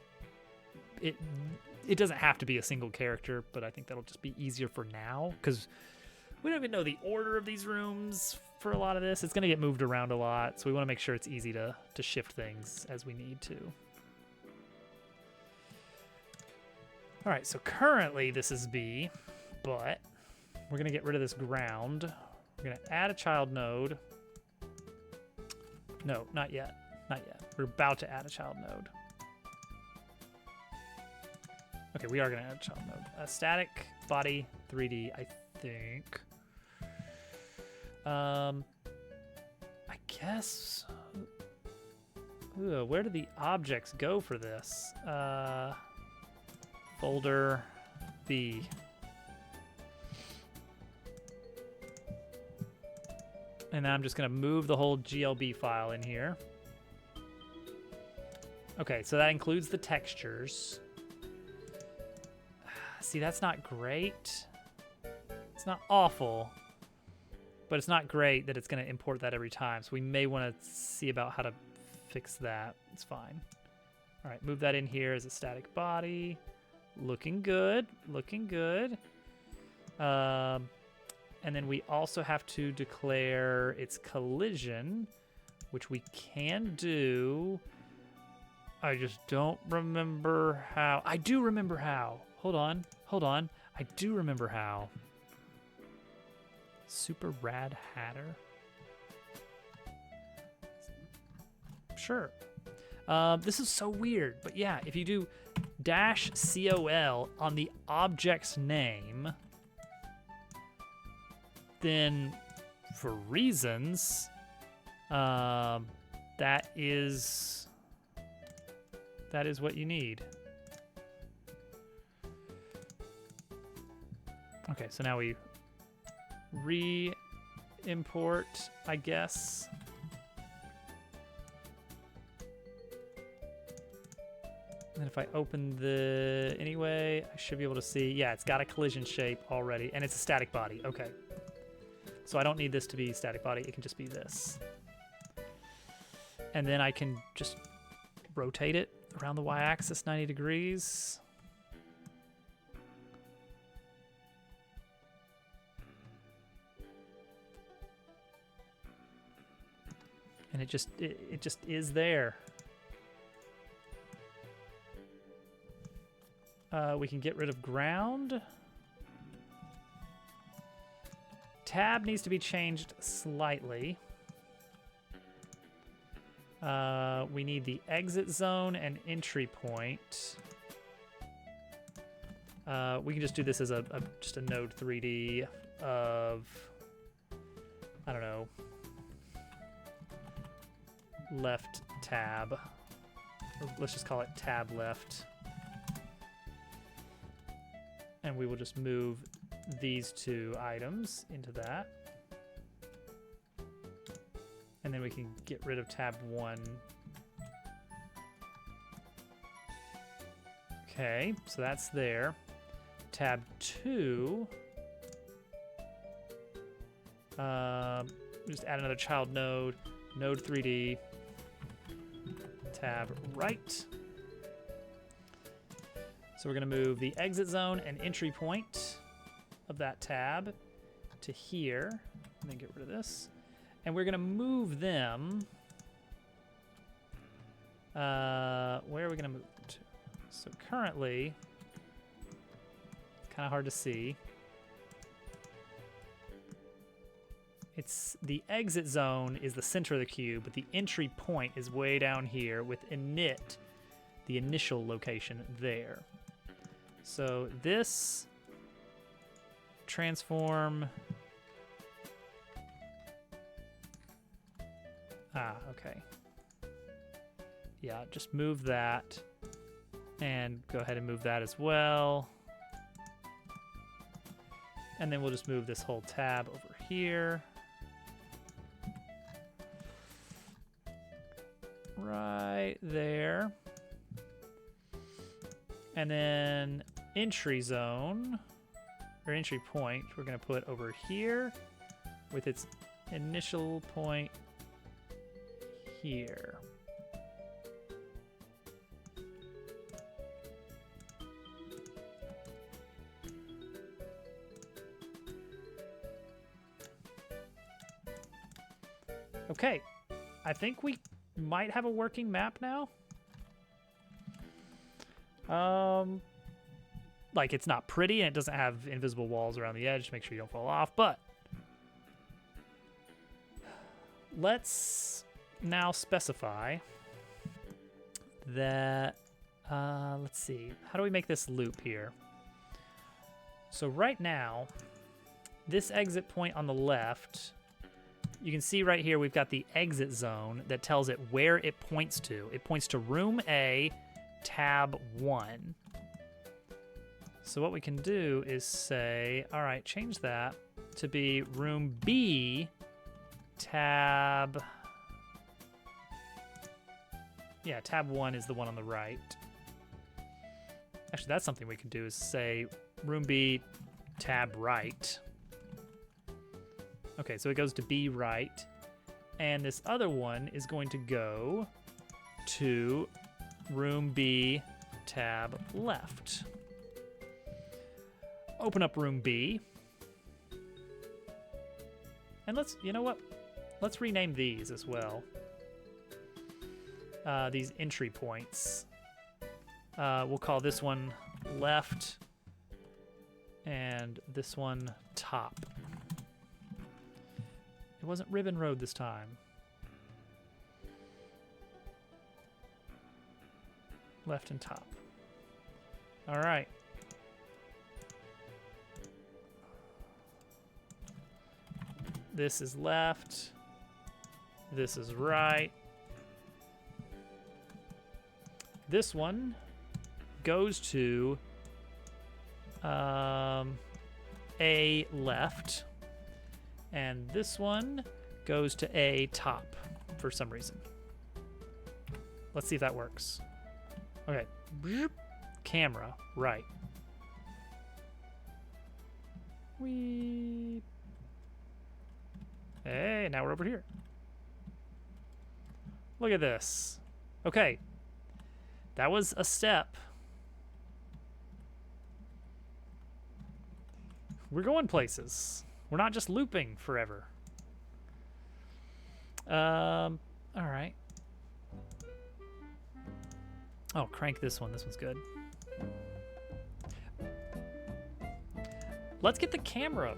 it doesn't have to be a single character, but I think that'll just be easier for now because we don't even know the order of these rooms for a lot of this. It's going to get moved around a lot, so we want to make sure it's easy to shift things as we need to. All right, so currently this is B, but we're going to get rid of this ground. We're going to add a child node. No, not yet. Not yet. We're about to add a child node. Okay, we are gonna add child node. Static body 3D, I think. I guess. Ooh, where do the objects go for this? Folder B. And then I'm just gonna move the whole GLB file in here. Okay, so that includes the textures. See, that's not great. It's not awful, but it's not great that it's going to import that every time. So we may want to see about how to fix that. It's fine. All right, move that in here as a static body. Looking good, looking good. And then we also have to declare its collision, which we can do. I just don't remember how. I do remember how. Hold on. I do remember how. Super Rad Hatter. Sure. This is so weird, but yeah, if you do -col on the object's name, then for reasons, that is what you need. Okay, so now we re-import, I guess. And if I open the anyway, I should be able to see. Yeah, it's got a collision shape already, and it's a static body. Okay. So I don't need this to be static body. It can just be this. And then I can just rotate it around the y-axis 90 degrees. And it just is there. We can get rid of ground. Tab needs to be changed slightly. We need the exit zone and entry point. We can just do this as just a node 3D of, I don't know, left tab. Or let's just call it tab left. And we will just move these two items into that. And then we can get rid of tab 1. Okay, so that's there. Tab 2. Just add another child node, node 3D, tab right. So we're going to move the exit zone and entry point of that tab to here, and then get rid of this. And we're going to move them. Where are we going to move them to? So currently, it's kind of hard to see. It's the exit zone is the center of the cube, but the entry point is way down here with init, the initial location there. So this transform. Okay. Yeah, just move that and go ahead and move that as well. And then we'll just move this whole tab over here. Right there. And then entry zone, or entry point, we're going to put over here with its initial point here. Okay, I think we might have a working map now. Like, it's not pretty and it doesn't have invisible walls around the edge to make sure you don't fall off, but let's now specify that Let's see. How do we make this loop here? So right now, this exit point on the left, you can see right here we've got the exit zone that tells it where it points to. It points to room A, tab 1. So what we can do is say, all right, change that to be room B, tab... Yeah, tab 1 is the one on the right. Actually, that's something we can do is say room B, tab right. Okay, so it goes to B right. And this other one is going to go to room B, tab left. Open up room B. And let's, you know what? Let's rename these as well. These entry points. We'll call this one left and this one top. It wasn't Ribbon Road this time. Left and top. All right. This is left. This is right. This one goes to A left, and this one goes to A top for some reason. Let's see if that works. Okay, camera right. Hey, now we're over here. Look at this. Okay, that was a step. We're going places. We're not just looping forever. All right. Oh, crank this one. This one's good. Let's get the camera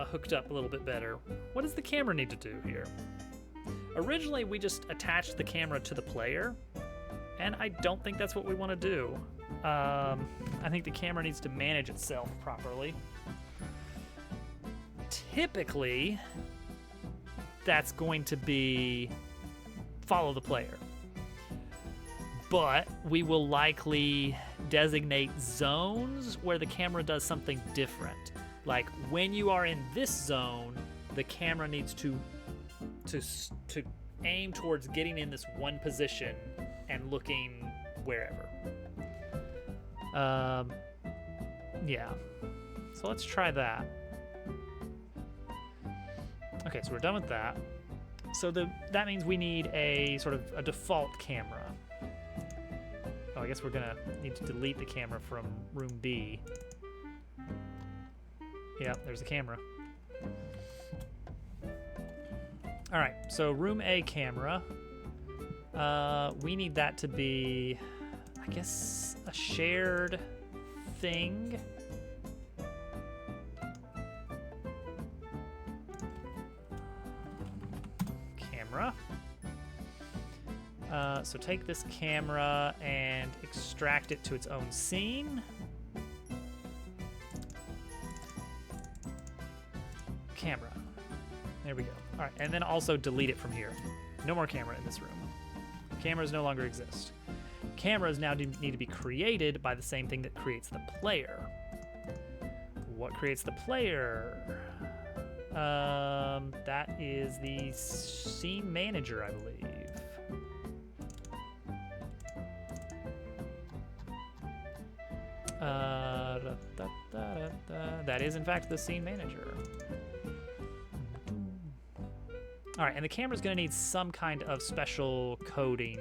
hooked up a little bit better. What does the camera need to do here? Originally, we just attached the camera to the player, and I don't think that's what we want to do. I think the camera needs to manage itself properly. Typically, that's going to be follow the player. But we will likely designate zones where the camera does something different. Like when you are in this zone, the camera needs to aim towards getting in this one position and looking wherever. Yeah. So let's try that. Okay, so we're done with that. So that means we need a sort of a default camera. Oh, I guess we're gonna need to delete the camera from room B. Yeah, there's the camera. All right, so room A camera. We need that to be, I guess, a shared thing. Camera. So take this camera and extract it to its own scene. Camera. There we go. All right, and then also delete it from here. No more camera in this room. Cameras no longer exist. Cameras now need to be created by the same thing that creates the player. What creates the player? That is the scene manager, I believe. That is, in fact, the scene manager. All right, and the camera's going to need some kind of special coating,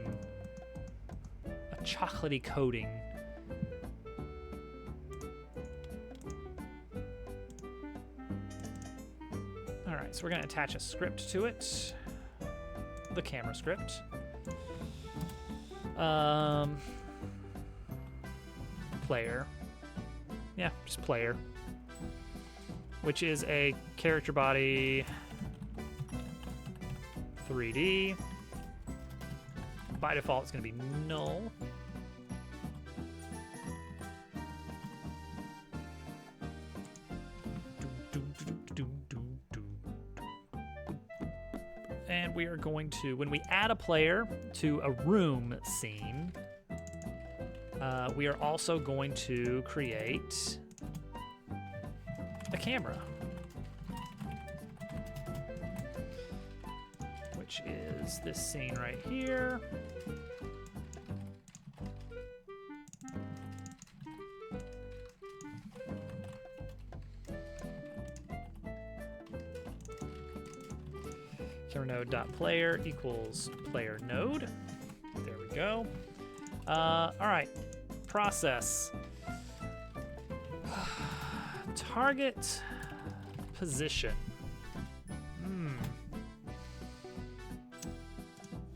a chocolatey coating. All right, so we're going to attach a script to it, the camera script. Player. Yeah, just player. Which is a character body 3D. By default, it's going to be null. and we are going to, when we add a player to a room scene, we are also going to create a camera, which is this scene right here. Camera node.player equals player node. There we go. All right, process. Target position.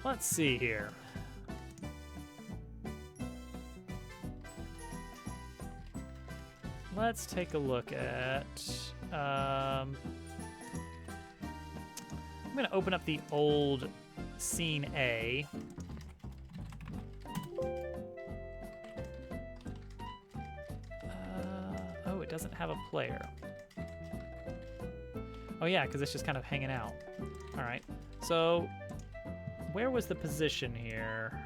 Let's see here. Let's take a look at. I'm going to open up the old scene A. Oh, it doesn't have a player. Oh yeah, because it's just kind of hanging out. All right, so where was the position here?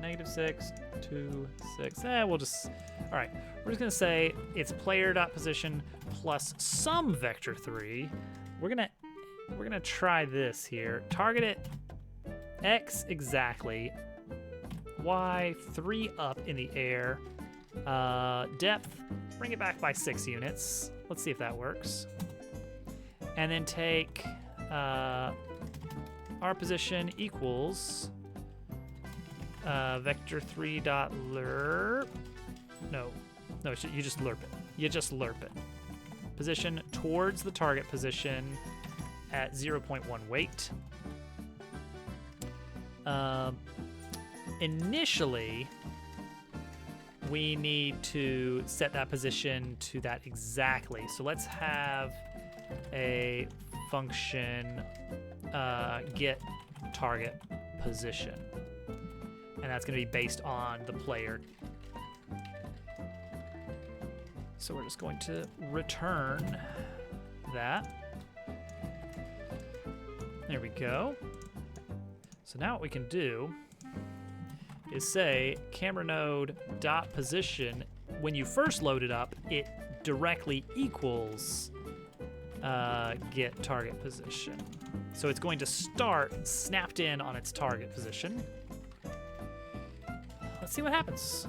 -6, 2, 6. We'll just. All right, we're just gonna say it's player.position plus some vector 3. We're gonna try this here. Target it X exactly, Y 3 up in the air, depth, bring it back by 6 units. Let's see if that works. And then take our position equals vector 3 dot lerp. No, you just lerp it. You just lerp it. Position towards the target position at 0.1 weight. Initially, we need to set that position to that exactly. So let's have a function get target position. And that's going to be based on the player. So we're just going to return that. There we go. So now what we can do is say camera node dot position. When you first load it up, it directly equals get target position. So it's going to start snapped in on its target position. Let's see what happens.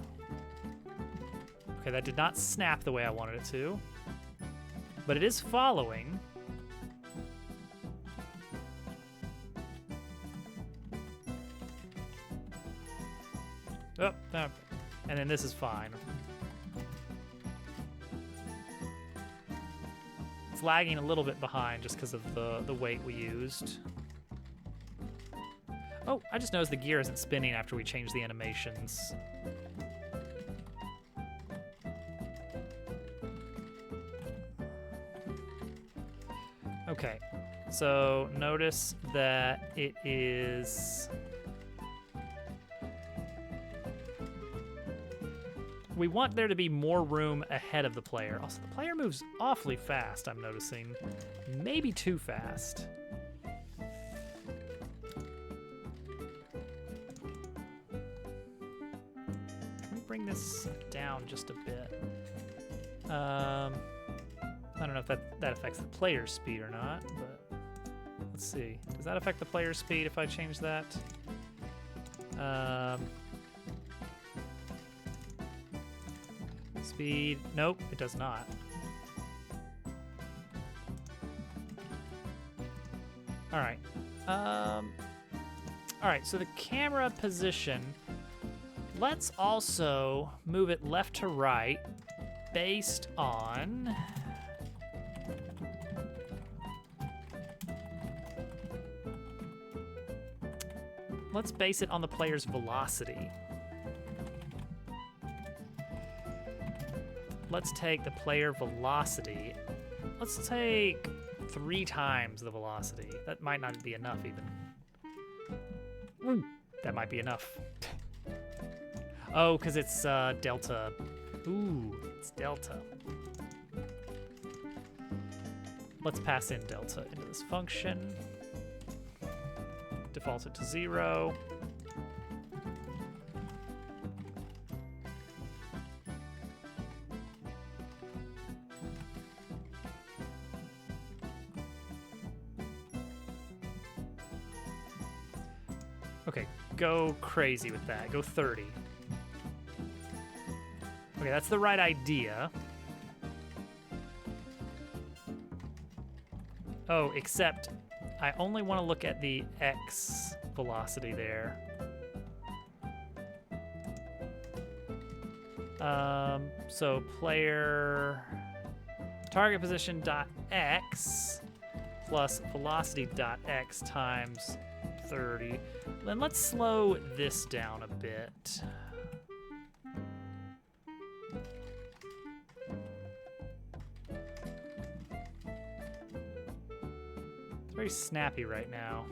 Okay, that did not snap the way I wanted it to, but it is following. Oh, and then this is fine. It's lagging a little bit behind just because of the weight we used. Oh, I just noticed the gear isn't spinning after we change the animations. Okay, so notice that it is... We want there to be more room ahead of the player. Also, the player moves awfully fast, I'm noticing. Maybe too fast. Can we bring this down just a bit? I don't know if that affects the player's speed or not, but let's see. Does that affect the player's speed if I change that? Speed, nope, it does not. All right. All right, so the camera position, let's also move it left to right based on... Let's base it on the player's velocity. Let's take the player velocity. Let's take 3 times the velocity. That might not be enough even. That might be enough. Oh, because it's delta. Ooh, it's delta. Let's pass in delta into this function. defaults it to 0. Okay, go crazy with that. Go 30. Okay, that's the right idea. Oh, except I only want to look at the X velocity there. So player target position dot X plus velocity dot X times 30. Then let's slow this down a bit. It's very snappy right now.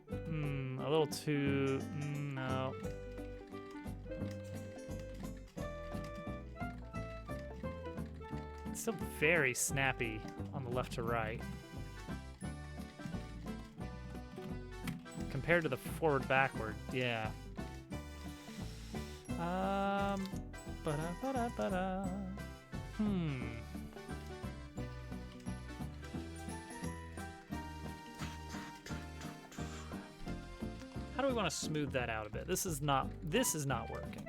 A little too, no. It's still very snappy on the left to right. Compared to the forward backward, yeah. Ba-da. How do we want to smooth that out a bit? This is not working.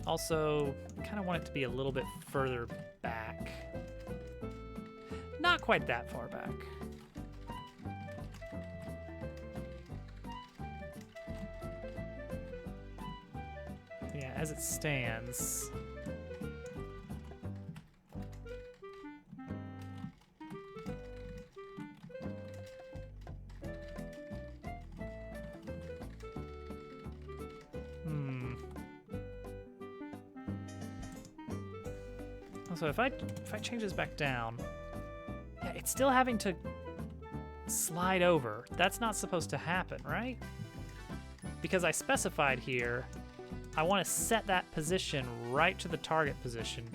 Also, kind of want it to be a little bit further back. Not quite that far back. Yeah, as it stands. So if I change this back down, yeah, it's still having to slide over. That's not supposed to happen, right? Because I specified here, I want to set that position right to the target position.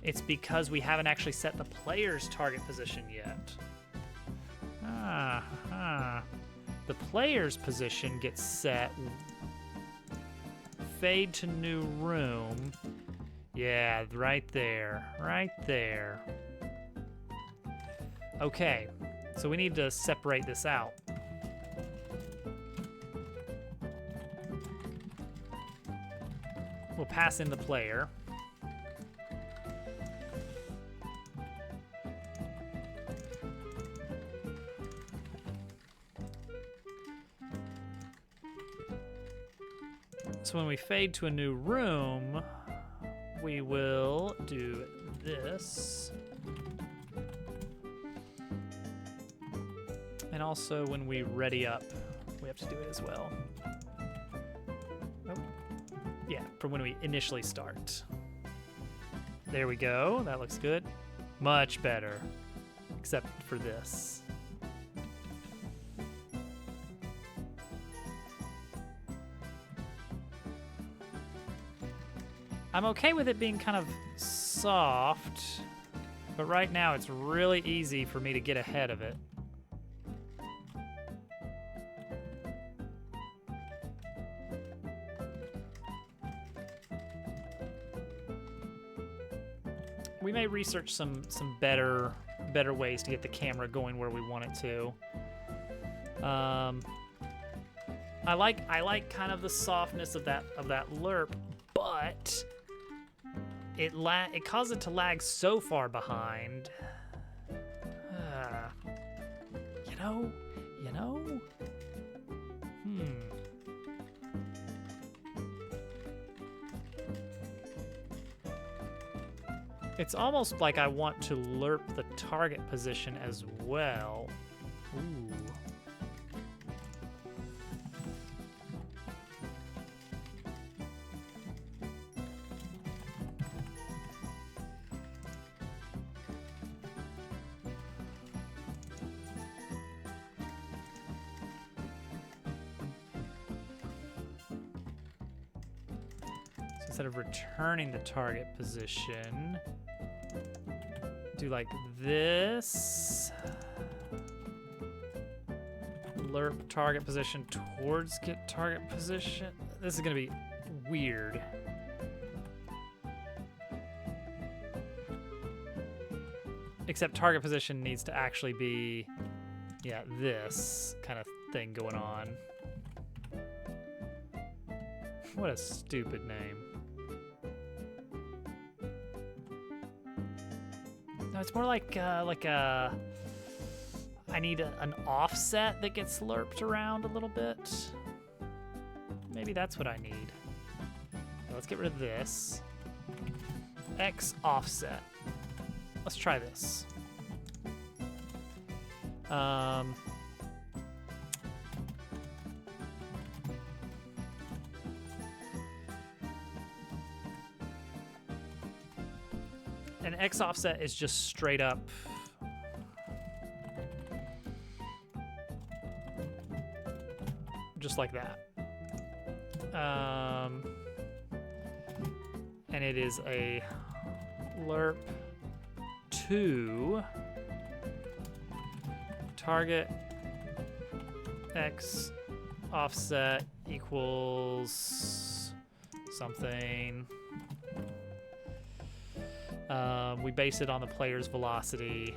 It's because we haven't actually set the player's target position yet. The player's position gets set. Fade to new room. Yeah, right there, right there. Okay, so we need to separate this out. We'll pass in the player. So when we fade to a new room, we will do this. And also when we ready up, we have to do it as well. Oh. Yeah, from when we initially start. There we go, that looks good. Much better, except for this. I'm okay with it being kind of soft, but right now it's really easy for me to get ahead of it. We may research some better ways to get the camera going where we want it to. I like kind of the softness of that lerp, but it caused it to lag so far behind. You know. It's almost like I want to lerp the target position as well. Ooh. Instead of returning the target position, do like this. lerp target position towards get target position. This is gonna be weird. Except target position needs to actually be, yeah, this kind of thing going on. What a stupid name. No, it's more like a. I need an offset that gets lerped around a little bit. Maybe that's what I need. Let's get rid of this. X offset. Let's try this. An X offset is just straight up. Just like that. And it is a lerp to target X offset equals something. We base it on the player's velocity.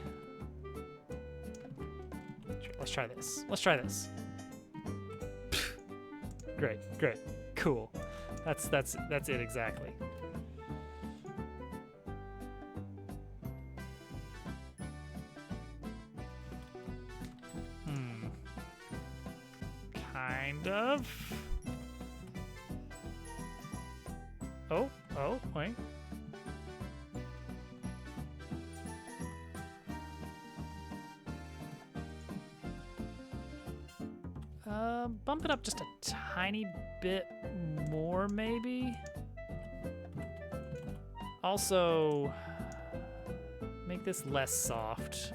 Let's try this. Let's try this. Great, great, cool. That's it exactly. Kind of. Oh, wait. Bump it up just a tiny bit more, maybe. Also, make this less soft.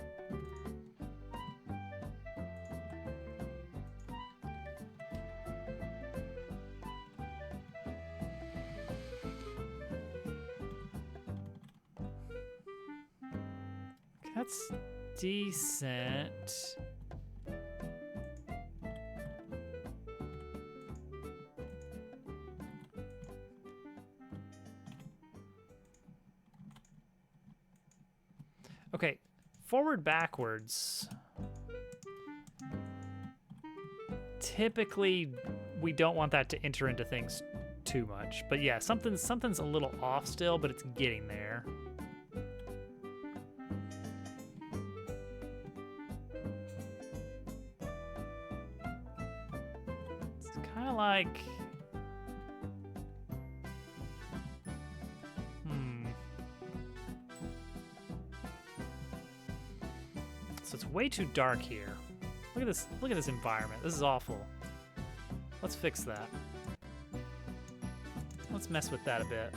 That's decent. Okay, forward backwards. Typically, we don't want that to enter into things too much. But yeah, something's a little off still, but it's getting there. It's kind of like... So it's way too dark here. Look at this. Look at this environment. This is awful. Let's fix that. Let's mess with that a bit.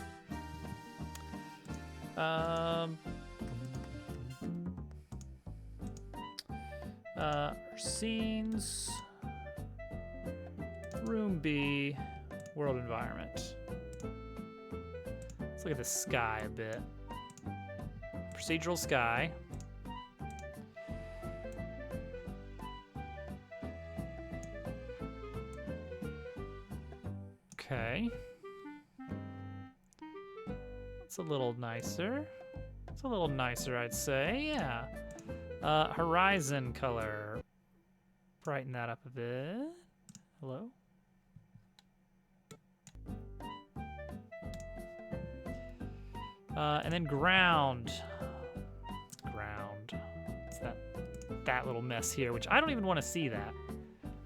Scenes. Room B. World environment. Let's look at the sky a bit. Procedural sky. Okay. It's a little nicer. It's a little nicer, I'd say, yeah. Horizon color. Brighten that up a bit. Hello? And then ground. Ground. It's that little mess here, which I don't even want to see that.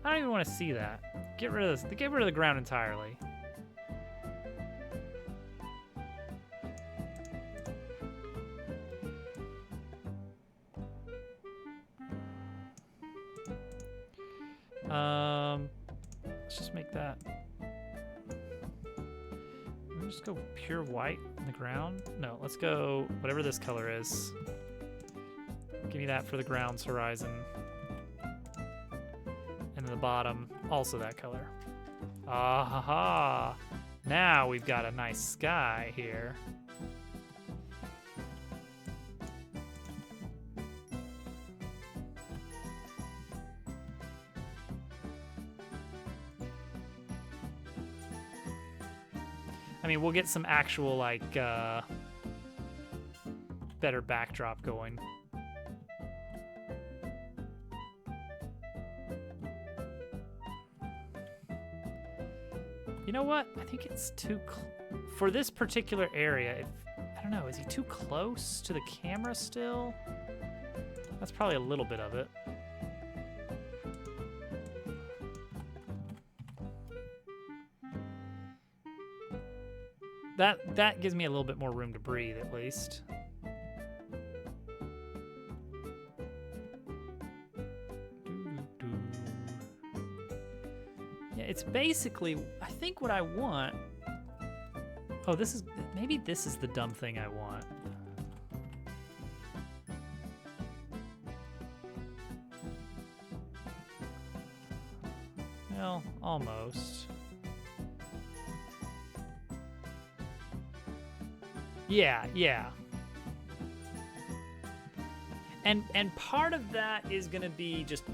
I don't even want to see that. Get rid of this. Get rid of the ground entirely. Let's just make that. Let's just go pure white on the ground. No, let's go whatever this color is. Give me that for the ground's horizon. And the bottom, also that color. Ah ha ha! Now we've got a nice sky here. I mean, we'll get some actual, like, better backdrop going. You know what? I think it's too... for this particular area, I don't know, is he too close to the camera still? That's probably a little bit of it. That gives me a little bit more room to breathe, at least. Yeah, it's basically, I think what I want... Oh, this is, maybe this is the dumb thing I want. Well, almost. Yeah, yeah. And part of that is gonna be just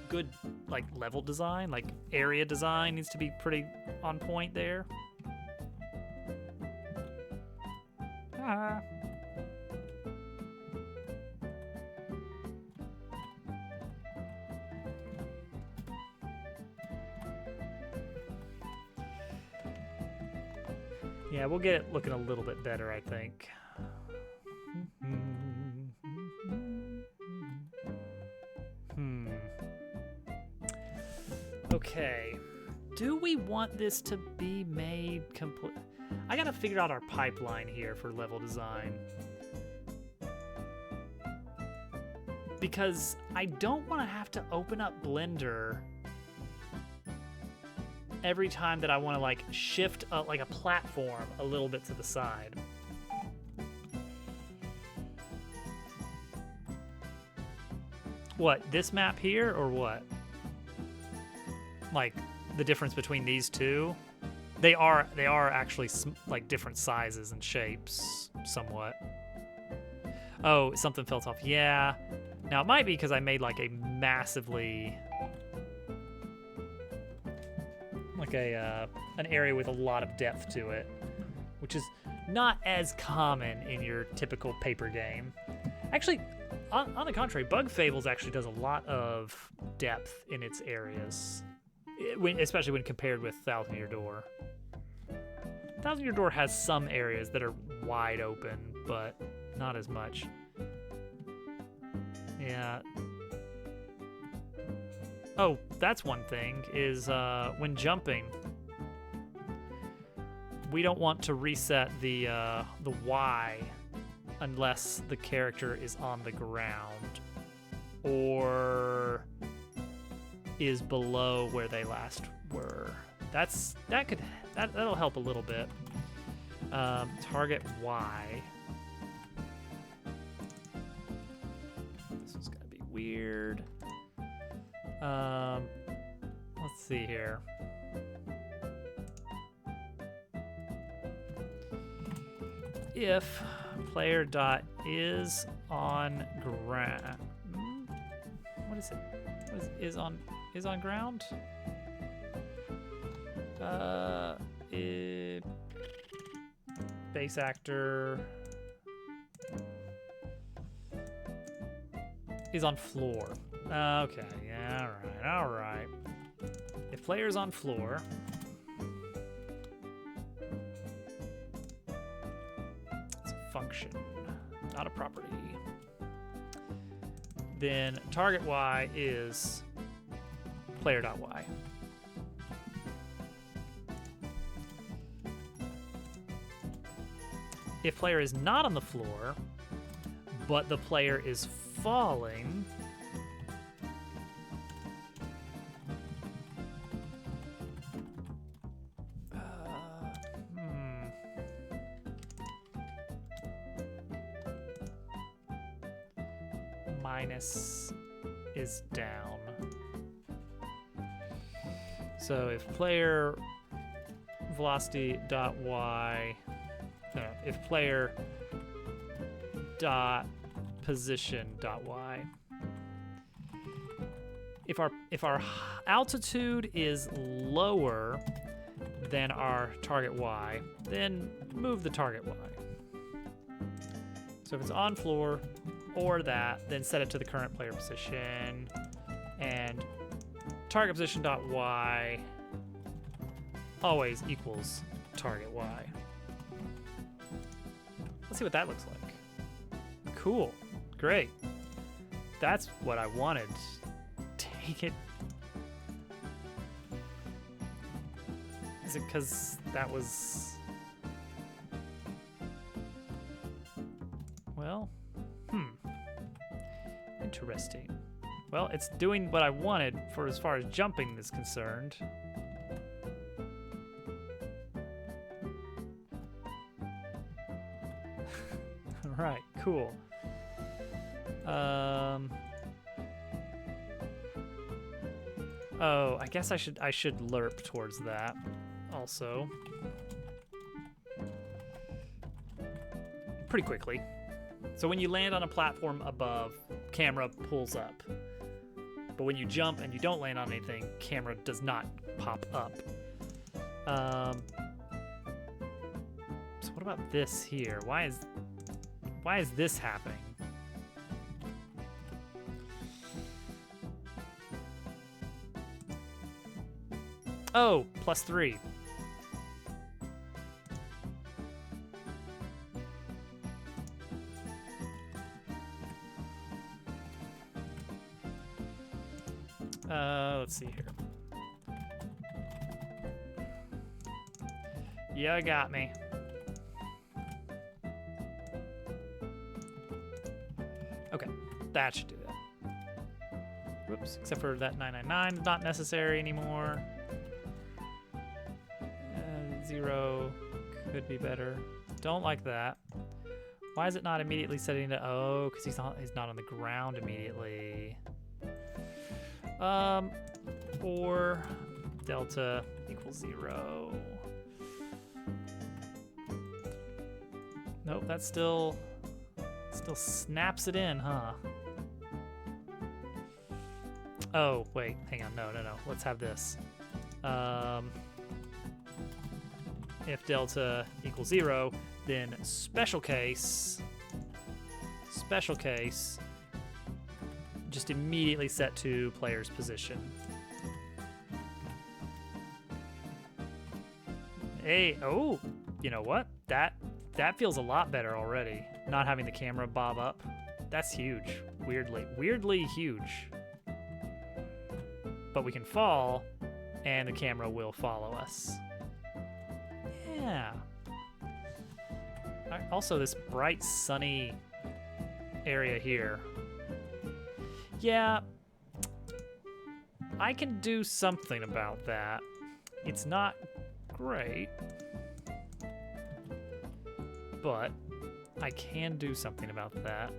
good, like, level design, like area design needs to be pretty on point there. Ah. Yeah, we'll get it looking a little bit better, I think. Okay. Do we want this to be made complete? I gotta figure out our pipeline here for level design. Because I don't want to have to open up Blender every time that I want to, like, shift like a platform a little bit to the side. What, this map here or what? Like the difference between these two? They are actually like different sizes and shapes somewhat. Oh, something fell off. Yeah. Now it might be because I made like a massively like an area with a lot of depth to it, which is not as common in your typical paper game. Actually, on the contrary, Bug Fables actually does a lot of depth in its areas, especially when compared with Thousand Year Door. Thousand Year Door has some areas that are wide open, but not as much. Yeah. Oh, that's one thing, is when jumping, we don't want to reset the Y unless the character is on the ground or is below where they last were. That'll help a little bit. Target Y. This is gonna be weird. Let's see here. If player dot is on ground, what is it? What is on ground? Base actor is on floor. Okay, yeah, all right. If player's on floor, it's a function, not a property. Then target Y is player.y. If player is not on the floor, but the player is falling, minus is down. So if player velocity dot y, if player dot position dot y, if our altitude is lower, than our target Y, then move the target Y. So if it's on floor or that, then set it to the current player position, and target position dot Y always equals target Y. Let's see what that looks like. Cool. Great. That's what I wanted. Take it. Is it because that was... Well, interesting. Well, it's doing what I wanted for as far as jumping is concerned. All right, cool. Oh, I guess I should lerp towards that also. Pretty quickly. So when you land on a platform above, camera pulls up. But when you jump and you don't land on anything, camera does not pop up. So what about this here? Why is this happening? Oh, +3. Let's see here. You got me. Okay, that should do that. Whoops, except for that 999 is not necessary anymore. 0 could be better. Don't like that. Why is it not immediately setting to... Oh, because he's not on the ground immediately. Or delta equals 0. Nope, that still snaps it in, huh? Oh, wait, hang on. No. Let's have this. If delta equals 0, then special case, just immediately set to player's position. Hey, oh, you know what? That feels a lot better already. Not having the camera bob up. That's huge. Weirdly huge. But we can fall, and the camera will follow us. Yeah. Also, this bright, sunny area here. Yeah, I can do something about that. It's not great, but I can do something about that.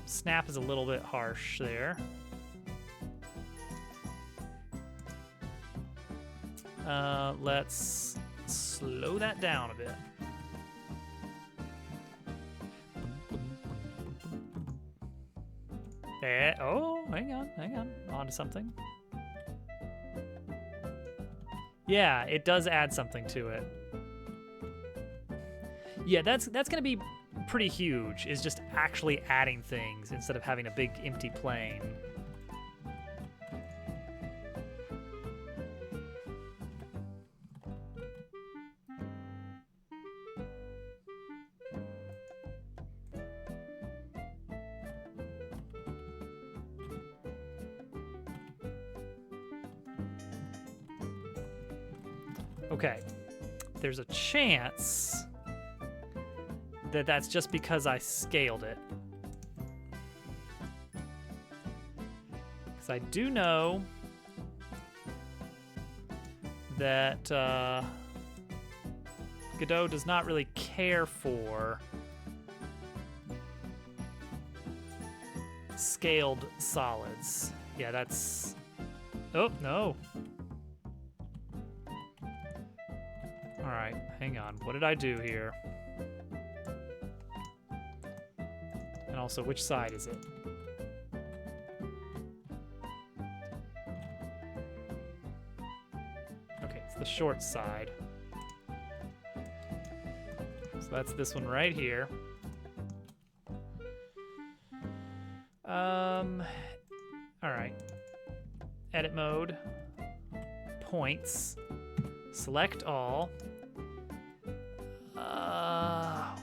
Snap is a little bit harsh there. Let's slow that down a bit. Oh, hang on. On to something. Yeah, it does add something to it. Yeah, that's gonna be pretty huge, is just actually adding things instead of having a big empty plane. Okay, there's a chance that that's just because I scaled it. Because I do know that Godot does not really care for scaled solids. Yeah, that's... Oh, no. hang on. What did I do here? And also, which side is it? Okay, it's the short side. So that's this one right here. All right. Edit mode. Points. Select all.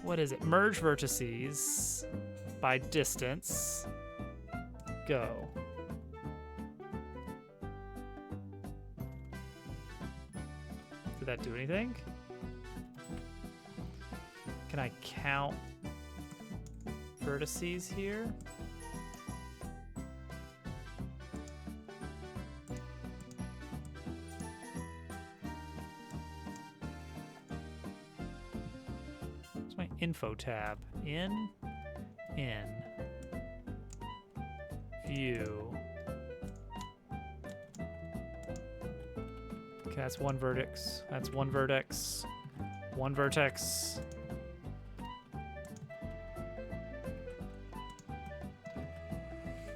What is it? Merge vertices by distance. Go. Did that do anything? Can I count vertices here? What's my info tab? In, view. Okay, that's one vertex. That's one vertex. One vertex.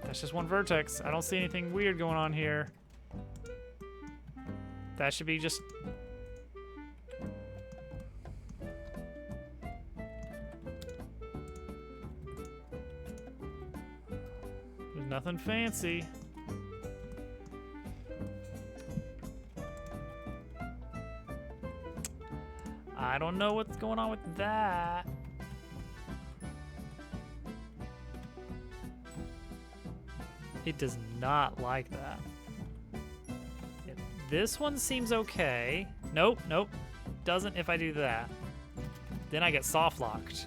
That's just one vertex. I don't see anything weird going on here. That should be just... There's nothing fancy. I don't know what's going on with that. It does not like that. This one seems okay. Nope, nope. Doesn't if I do that. Then I get soft locked.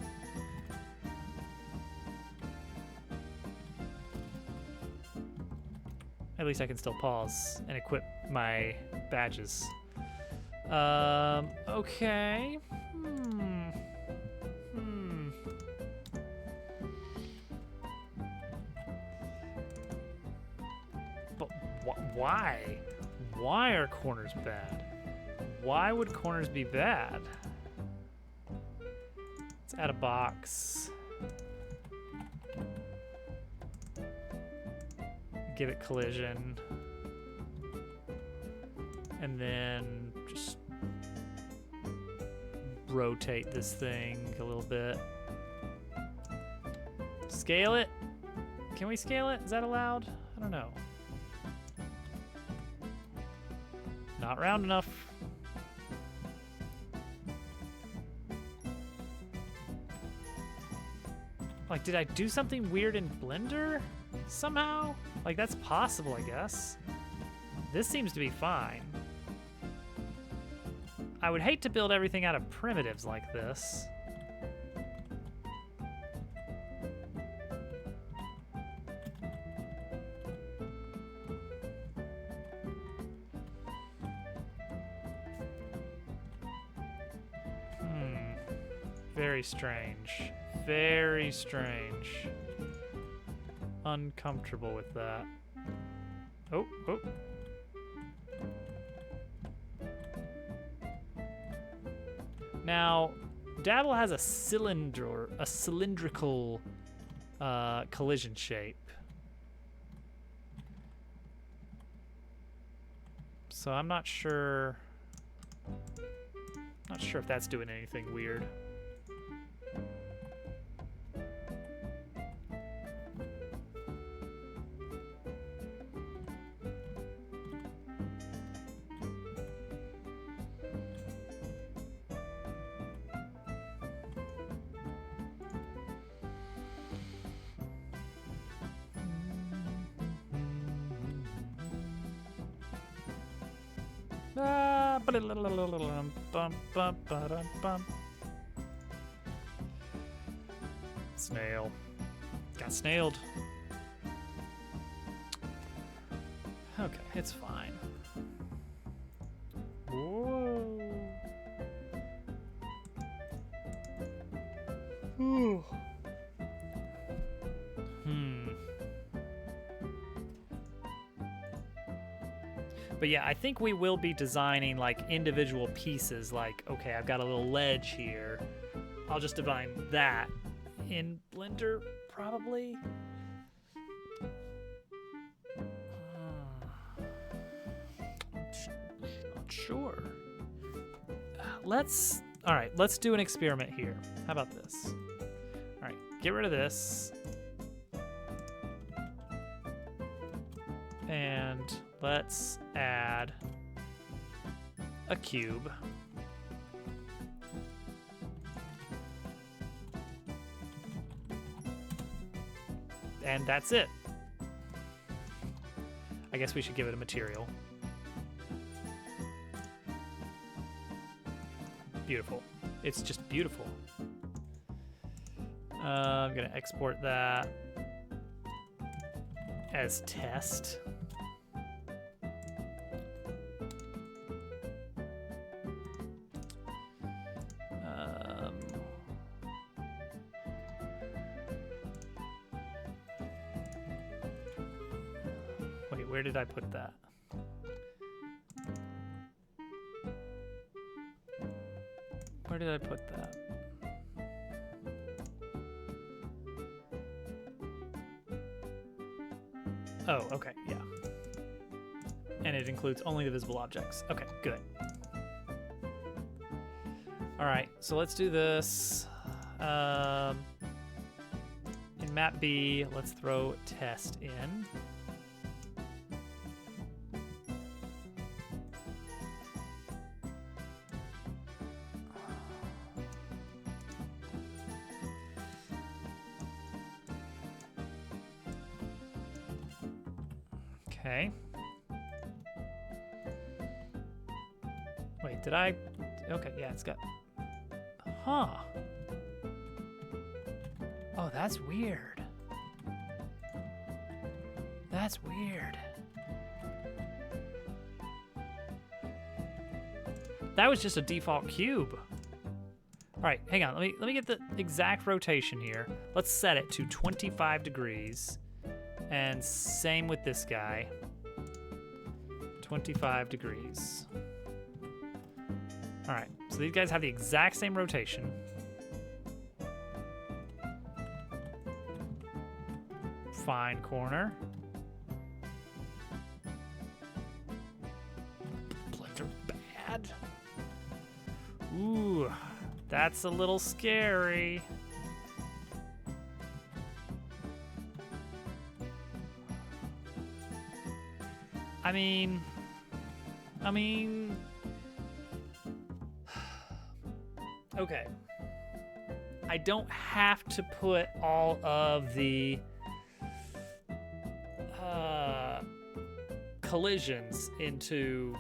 At least I can still pause and equip my badges. Okay. But why? Why are corners bad? Why would corners be bad? Let's add a box. Give it collision. And then just rotate this thing a little bit. Scale it? Can we scale it? Is that allowed? I don't know. Not round enough. Like, did I do something weird in Blender somehow? Like, that's possible, I guess. This seems to be fine. I would hate to build everything out of primitives like this. Very strange. Very strange. Uncomfortable with that. Oh, oh. Now, Dabble has a cylindrical collision shape. So I'm not sure if that's doing anything weird. Snail. Got snailed. Okay, it's fine. Whoa. Ooh. But yeah, I think we will be designing like individual pieces. Like, okay, I've got a little ledge here. I'll just define that in Blender, probably. Not sure. All right, let's do an experiment here. How about this? All right, get rid of this. And let's add a cube. And that's it. I guess we should give it a material. Beautiful. It's just beautiful. I'm gonna export that as test. Wait, where did I put that? Where did I put that? Oh, okay, yeah. And it includes only the visible objects. Okay, good. All right, so let's do this. In map B, let's throw test in. Okay. Wait, did I? Okay, yeah, it's got. Huh. Oh, that's weird. That's weird. That was just a default cube. All right, hang on. Let me get the exact rotation here. Let's set it to 25 degrees. And same with this guy. 25 degrees. All right, so these guys have the exact same rotation. Fine corner. Blender bad. Ooh, that's a little scary. I mean, okay. I don't have to put all of the collisions into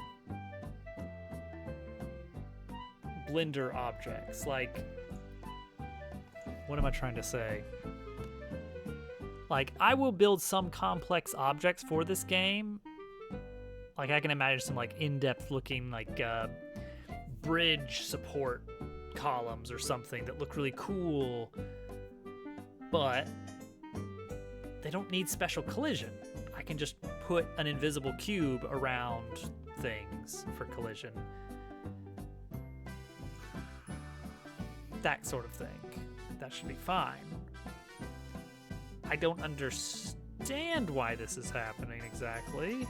Blender objects. Like, what am I trying to say? Like, I will build some complex objects for this game. Like, I can imagine some, like, in-depth looking, like, bridge support columns or something that look really cool. But they don't need special collision. I can just put an invisible cube around things for collision. That sort of thing. That should be fine. I don't understand why this is happening exactly.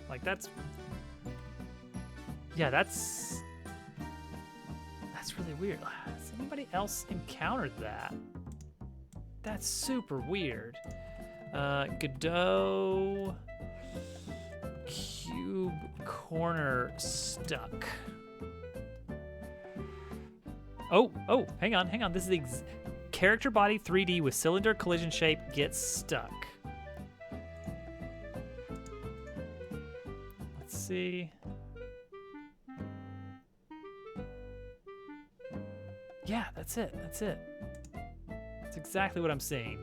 Like, that's... Yeah, that's really weird. Has anybody else encountered that? That's super weird. Godot... Cube corner stuck. Oh, hang on. This is the character body 3D with cylinder collision shape gets stuck. Let's see. Yeah, that's it. That's exactly what I'm seeing.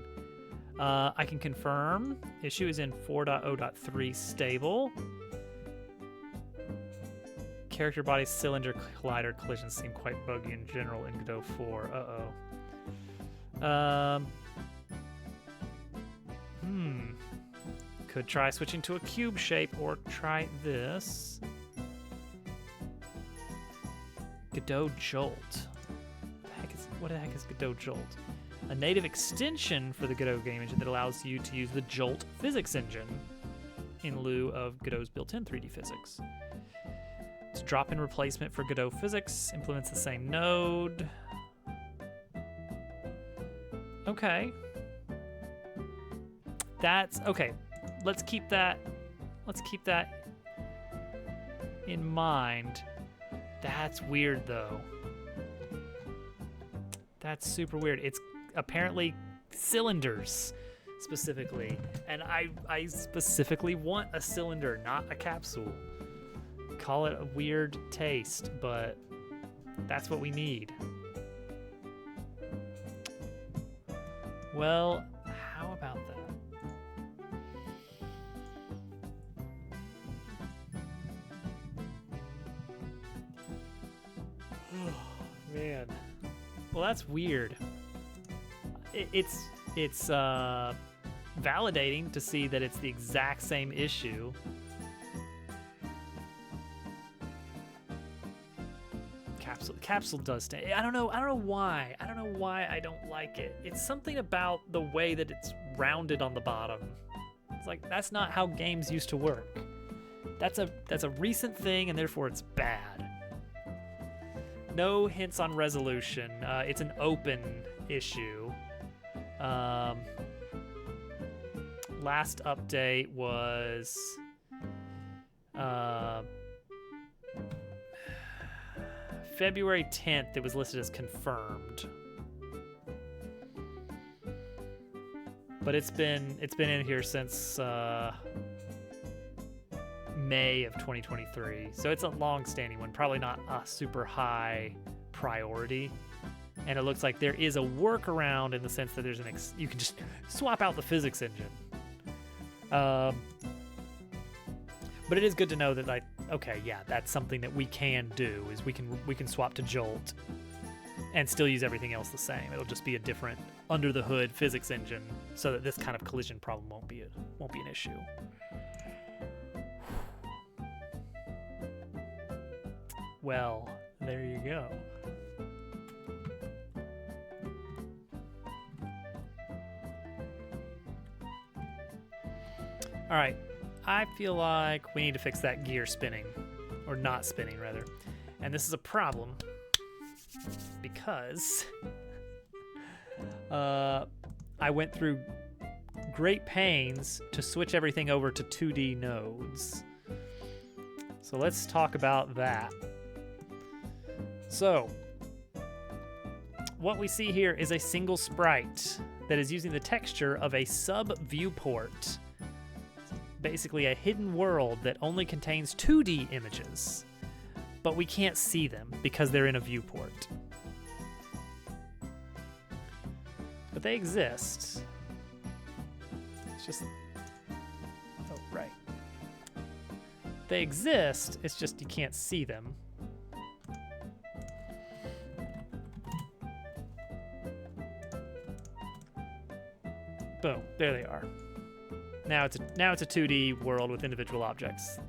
I can confirm issue is in 4.0.3 stable. Character body cylinder collider collisions seem quite buggy in general in Godot 4. Could try switching to a cube shape or try this. Godot Jolt. What the heck is Godot Jolt? A native extension for the Godot game engine that allows you to use the Jolt physics engine in lieu of Godot's built-in 3D physics. It's a drop-in replacement for Godot physics, implements the same node. Okay. That's okay. Let's keep that in mind. That's weird though. That's super weird. It's apparently cylinders specifically, and I specifically want a cylinder, not a capsule. Call it a weird taste, but that's what we need. Well, how about that? Man. Well, that's weird. It's validating to see that it's the exact same issue. Capsule does stay. I don't know why. I don't know why I don't like it. It's something about the way that it's rounded on the bottom. It's like that's not how games used to work. That's a recent thing, and therefore it's bad. No hints on resolution. It's an open issue. Last update was February 10th. It was listed as confirmed, but it's been in here since May of 2023, so it's a long-standing one, probably not a super high priority. And it looks like there is a workaround in the sense that there's you can just swap out the physics engine. But it is good to know that, like, okay, yeah, that's something that we can do, is we can swap to Jolt and still use everything else the same. It'll just be a different under the hood physics engine, so that this kind of collision problem won't be an issue. Well, there you go. All right, I feel like we need to fix that gear spinning, or not spinning rather. And this is a problem because I went through great pains to switch everything over to 2D nodes. So let's talk about that. So, what we see here is a single sprite that is using the texture of a sub-viewport. Basically a hidden world that only contains 2D images, but we can't see them because they're in a viewport. But they exist. It's just... oh, right. They exist, it's just you can't see them. Boom, there they are. Now it's a 2D world with individual objects.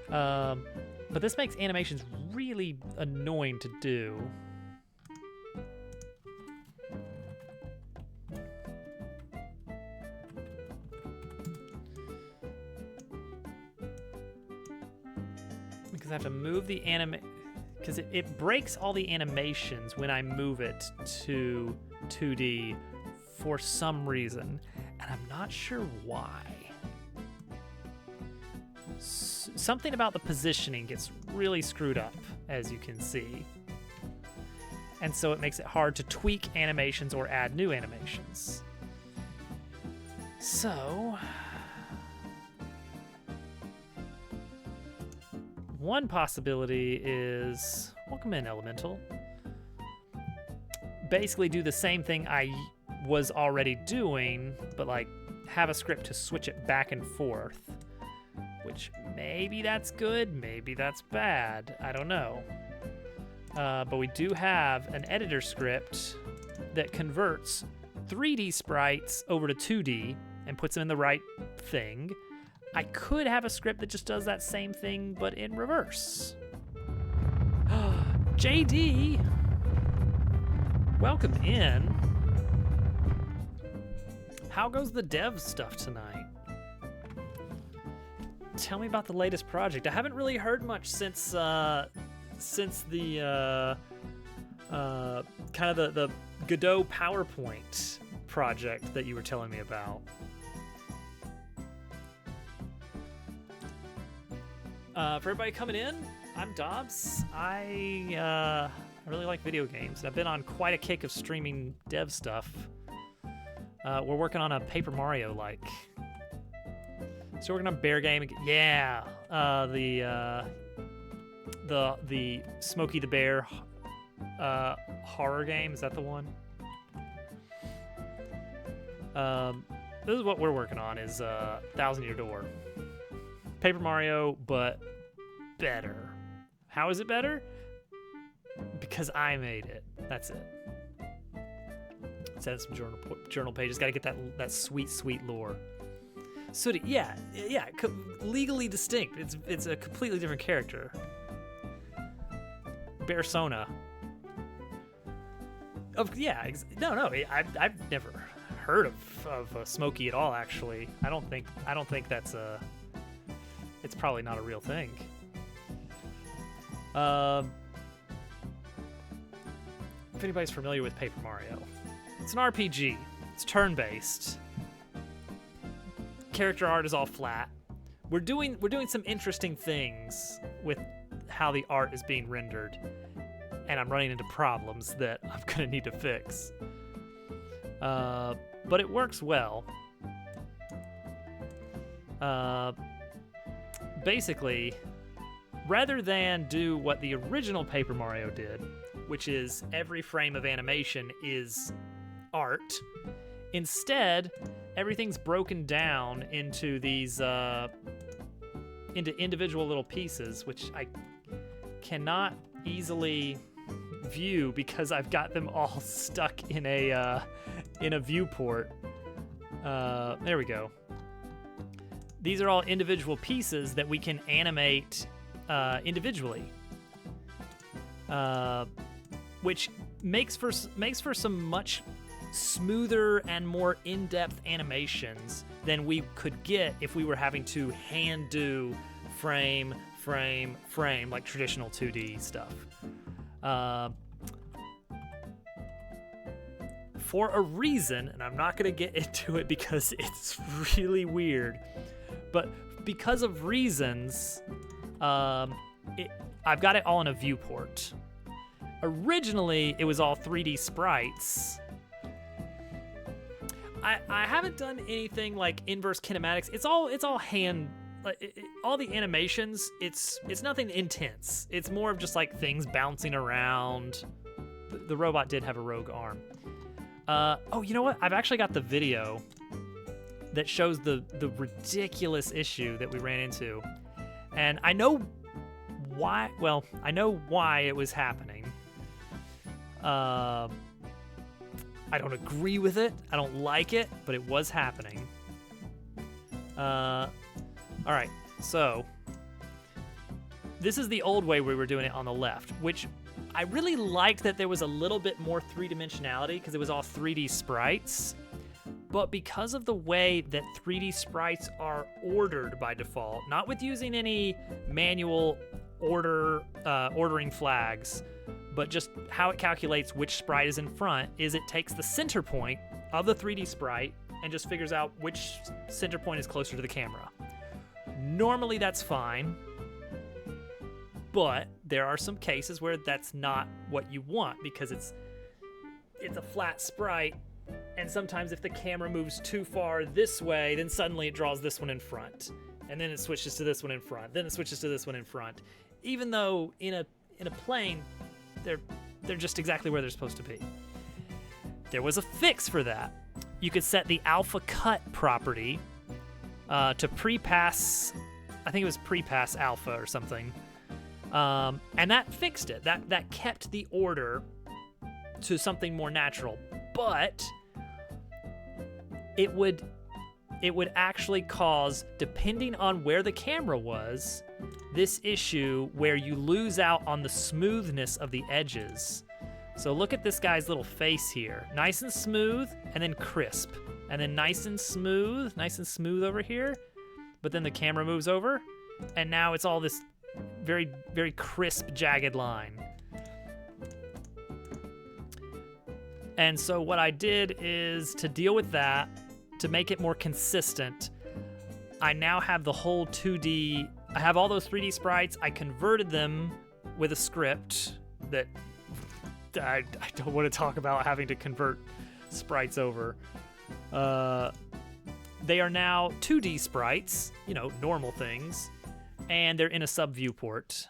But this makes animations really annoying to do. Because I have to move the because it breaks all the animations when I move it to 2D for some reason, and I'm not sure why. Something about the positioning gets really screwed up, as you can see. And so it makes it hard to tweak animations or add new animations. So... one possibility is, welcome in, Elemental. Basically do the same thing I was already doing, but like have a script to switch it back and forth. Which maybe that's good, maybe that's bad, I don't know. But we do have an editor script that converts 3D sprites over to 2D and puts them in the right thing. I could have a script that just does that same thing, but in reverse. JD, welcome in. How goes the dev stuff tonight? Tell me about the latest project. I haven't really heard much since the kind of the Godot PowerPoint project that you were telling me about. For everybody coming in, I'm Dobbs. I really like video games. I've been on quite a kick of streaming dev stuff. We're working on a Paper Mario like. So we're working on Bear Game. Yeah, the Smokey the Bear horror game. Is that the one? This is what we're working on. Is Thousand Year Door. Paper Mario, but better. How is it better? Because I made it. That's it. Send some journal pages. Got to get that sweet lore. Sooty, yeah, legally distinct. It's a completely different character. Bearsona. No. I've never heard of Smokey at all. Actually, I don't think that's a. It's probably not a real thing. If anybody's familiar with Paper Mario, it's an RPG. It's turn-based. Character art is all flat. We're doing some interesting things with how the art is being rendered, and I'm running into problems that I'm gonna need to fix. But it works well. Basically, rather than do what the original Paper Mario did, which is every frame of animation is art, instead, everything's broken down into these into individual little pieces, which I cannot easily view because I've got them all stuck in a viewport. There we go. These are all individual pieces that we can animate individually, which makes for some much smoother and more in-depth animations than we could get if we were having to hand do frame like traditional 2D stuff. For a reason, and I'm not going to get into it because it's really weird, but because of reasons, I've got it all in a viewport. Originally, it was all 3D sprites. I haven't done anything like inverse kinematics. It's all hand. All the animations, it's nothing intense. It's more of just like things bouncing around. The robot did have a rogue arm. Oh, you know what? I've actually got the video that shows the ridiculous issue that we ran into. And I know why, I know why it was happening. I don't agree with it. I don't like it, but it was happening. All right, so this is the old way we were doing it on the left, which I really liked that there was a little bit more three-dimensionality because it was all 3D sprites. But because of the way that 3D sprites are ordered by default, not with using any manual ordering flags, but just how it calculates which sprite is in front, is it takes the center point of the 3D sprite and just figures out which center point is closer to the camera. Normally that's fine, but there are some cases where that's not what you want because it's a flat sprite, and sometimes if the camera moves too far this way, then suddenly it draws this one in front, and then it switches to this one in front, then it switches to this one in front, even though in a plane they're just exactly where they're supposed to be. There was a fix for that. You could set the alpha cut property to pre-pass, I think it was pre-pass alpha or something, And that fixed it. That kept the order to something more natural. But it would actually cause, depending on where the camera was, this issue where you lose out on the smoothness of the edges. So look at this guy's little face here. Nice and smooth, and then crisp. And then nice and smooth over here. But then the camera moves over, and now it's all this very, very crisp, jagged line. And so what I did is, to deal with that, to make it more consistent, I now have the whole 2D, I have all those 3D sprites, I converted them with a script that I don't want to talk about having to convert sprites over. They are now 2D sprites, normal things, and they're in a sub viewport.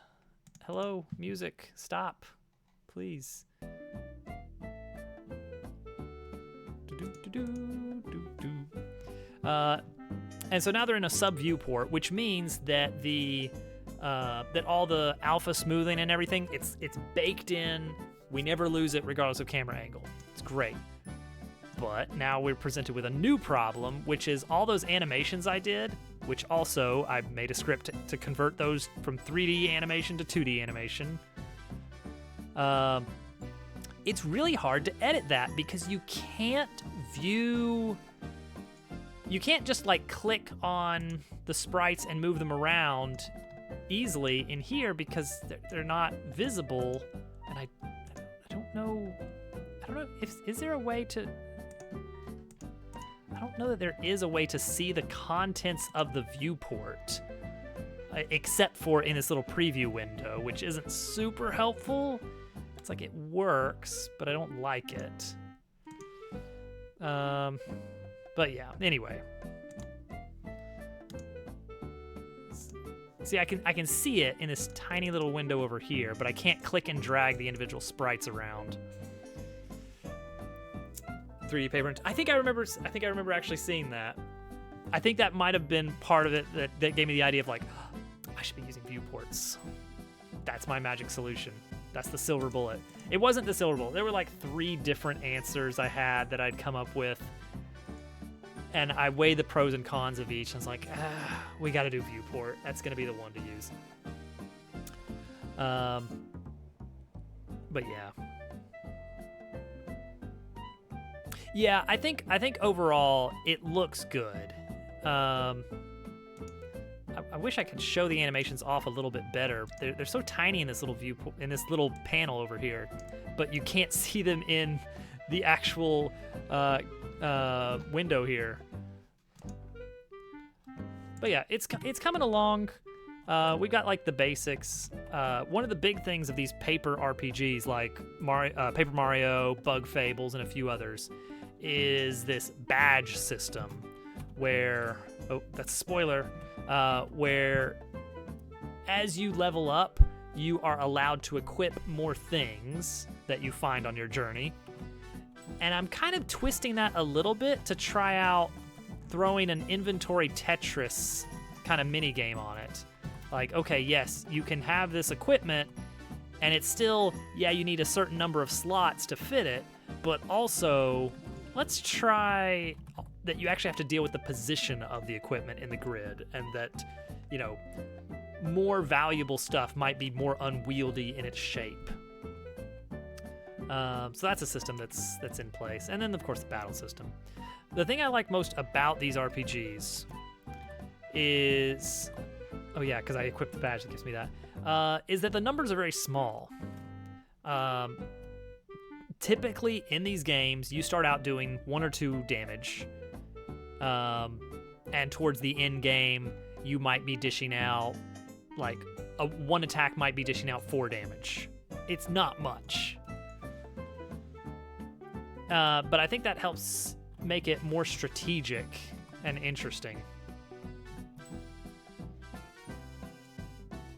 Hello, music, stop, please. And so now they're in a sub viewport, which means that that all the alpha smoothing and everything, it's baked in. We never lose it regardless of camera angle. It's great. But now we're presented with a new problem, which is all those animations I did, which also I made a script to convert those from 3D animation to 2D animation. It's really hard to edit that because you can't just like click on the sprites and move them around easily in here because they're not visible. And I don't know is there a way to, I don't know that there is a way to see the contents of the viewport, except for in this little preview window, which isn't super helpful. It's like it works, but I don't like it. But yeah, anyway. See, I can see it in this tiny little window over here, but I can't click and drag the individual sprites around. 3D paper. I think I remember actually seeing that. I think that might have been part of it that gave me the idea of like, I should be using viewports. That's my magic solution. That's the silver bullet. It wasn't the silver bullet. There were like 3 different answers I had that I'd come up with. And I weighed the pros and cons of each. And I was like, we got to do viewport. That's going to be the one to use. But yeah. Yeah, I think overall it looks good. I wish I could show the animations off a little bit better. They're so tiny in this little in this little panel over here, but you can't see them in the actual window here. But yeah, it's coming along. We got like the basics. One of the big things of these paper RPGs like Paper Mario, Bug Fables, and a few others is this badge system where, oh, that's a spoiler, where as you level up, you are allowed to equip more things that you find on your journey. And I'm kind of twisting that a little bit to try out throwing an inventory Tetris kind of mini game on it. Like, okay, yes, you can have this equipment, and it's still, yeah, you need a certain number of slots to fit it, but also, let's try that you actually have to deal with the position of the equipment in the grid, and that, more valuable stuff might be more unwieldy in its shape. So that's a system that's in place. And then, of course, the battle system. The thing I like most about these RPGs is... Oh, yeah, because I equipped the badge that gives me that. Is that the numbers are very small. Typically, in these games, you start out doing 1 or 2 damage. And towards the end game, you might be dishing out, like, one attack might be dishing out 4 damage. It's not much. But I think that helps make it more strategic and interesting.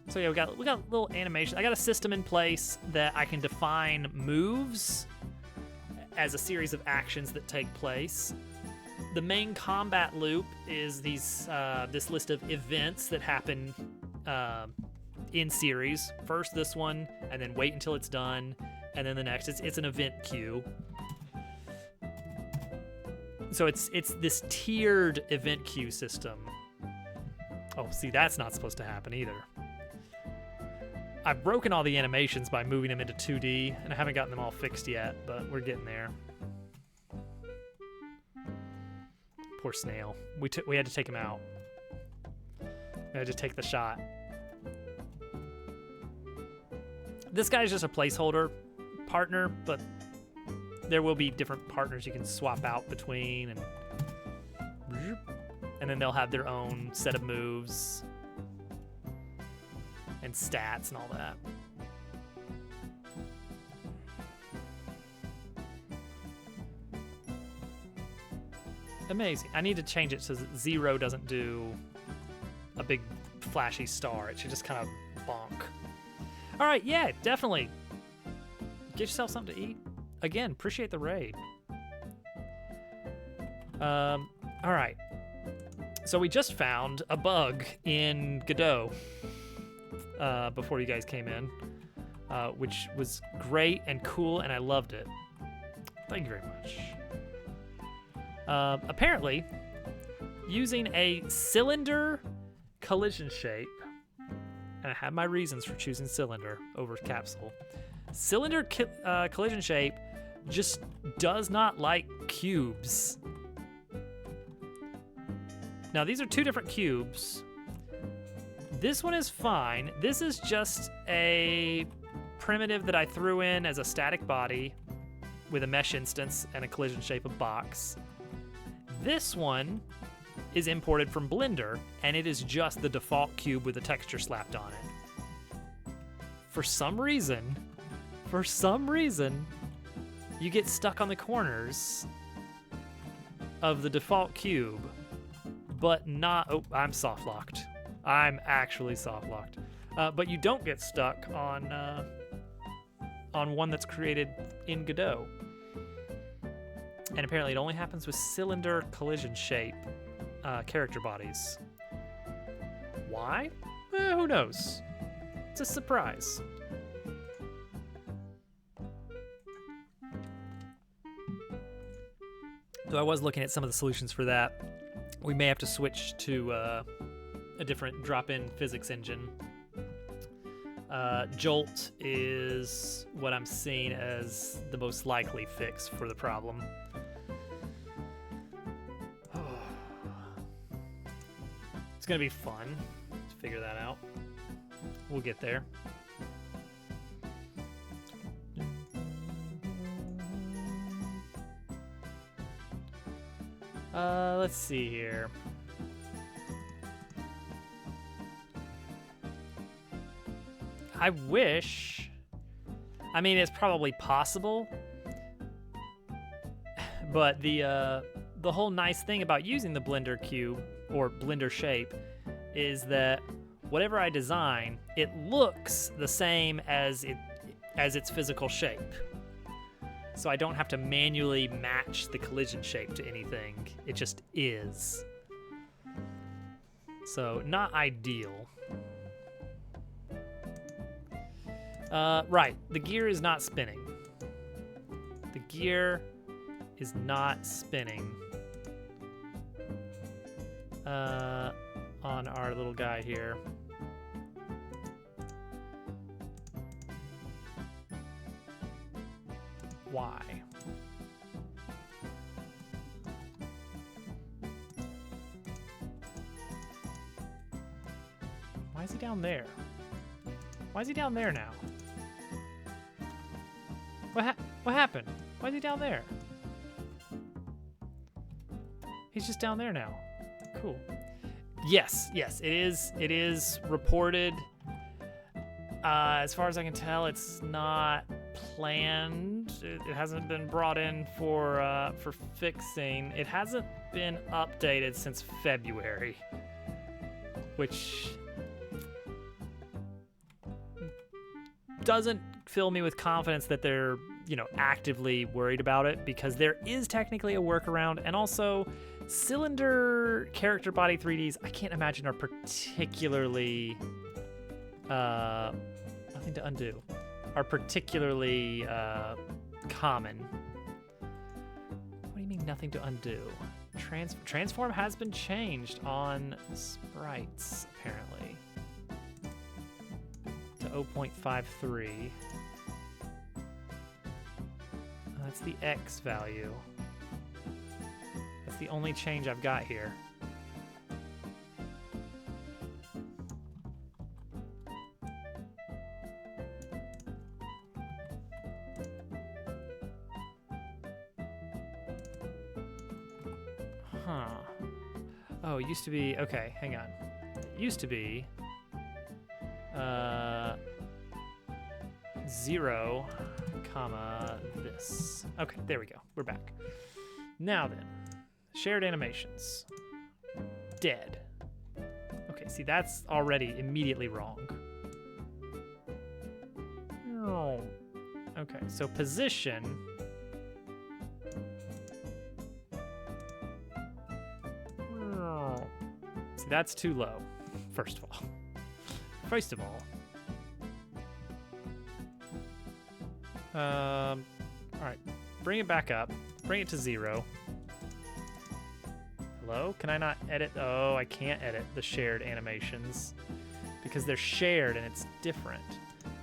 So yeah, we got little animation. I got a system in place that I can define moves as a series of actions that take place. The main combat loop is this list of events that happen in series. First this one, and then wait until it's done, and then the next. It's an event queue. So it's this tiered event queue system. Oh, see, that's not supposed to happen either. I've broken all the animations by moving them into 2D, and I haven't gotten them all fixed yet, but we're getting there. Poor snail. We had to take him out. We had to take the shot. This guy's just a placeholder partner, but there will be different partners you can swap out between, and then they'll have their own set of moves and stats and all that. Amazing. I need to change it so that Zero doesn't do a big flashy star. It should just kind of bonk. All right, yeah, definitely. Get yourself something to eat. Again, appreciate the raid. All right. So we just found a bug in Godot before you guys came in, which was great and cool, and I loved it. Thank you very much. Apparently, using a cylinder collision shape, and I have my reasons for choosing cylinder over capsule. Cylinder collision shape just does not like cubes. Now, these are two different cubes. This one is fine. This is just a primitive that I threw in as a static body with a mesh instance and a collision shape of box. This one is imported from Blender, and it is just the default cube with a texture slapped on it. For some reason, you get stuck on the corners of the default cube, but not, oh, I'm soft locked. I'm actually soft locked. But you don't get stuck on one that's created in Godot. And apparently it only happens with cylinder collision shape character bodies. Why? Who knows? It's a surprise. So I was looking at some of the solutions for that. We may have to switch to a different drop-in physics engine. Jolt is what I'm seeing as the most likely fix for the problem. It's gonna be fun to figure that out. We'll get there. Let's see here. I wish, I mean, it's probably possible, but the whole nice thing about using the Blender cube or Blender shape is that whatever I design, it looks the same as its physical shape. So I don't have to manually match the collision shape to anything. It just is. So not ideal. Right, the gear is not spinning. The gear is not spinning on our little guy here. Why? Why is he down there? Why is he down there now? What happened? Why is he down there? He's just down there now. Cool. Yes, it is reported. As far as I can tell, it's not planned. It hasn't been brought in for fixing. It hasn't been updated since February, which doesn't fill me with confidence that they're, actively worried about it, because there is technically a workaround, and also cylinder character body 3Ds I can't imagine are particularly nothing to undo, are particularly common. What do you mean nothing to undo? Transform has been changed on sprites, apparently, to 0.53. That's the X value. That's the only change I've got here. Huh. Oh, it used to be, okay, hang on. It used to be 0, comma, this. Okay, there we go. We're back. Now then, shared animations. Dead. Okay, see, that's already immediately wrong. Oh. Okay, so position. See, that's too low, first of all. First of all. All right, bring it back up. Bring it to 0. Hello? Can I not edit? Oh, I can't edit the shared animations because they're shared and it's different.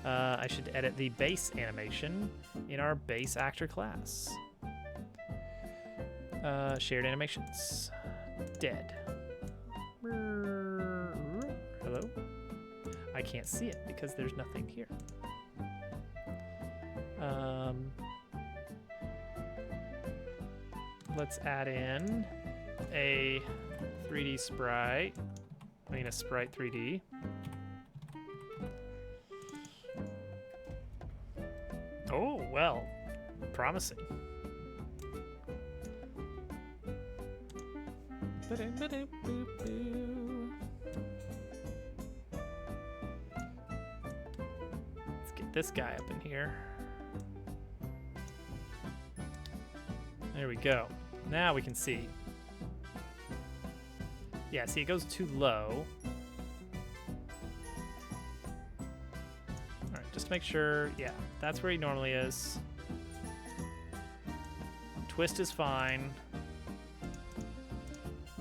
I should edit the base animation in our base actor class. Shared animations. Dead. Hello? I can't see it because there's nothing here. Let's add in a 3D sprite. I mean a sprite 3D. Oh, well, promising. Let's get this guy up in here. There we go. Now we can see. Yeah, see, it goes too low. All right, just to make sure. Yeah, that's where he normally is. Twist is fine.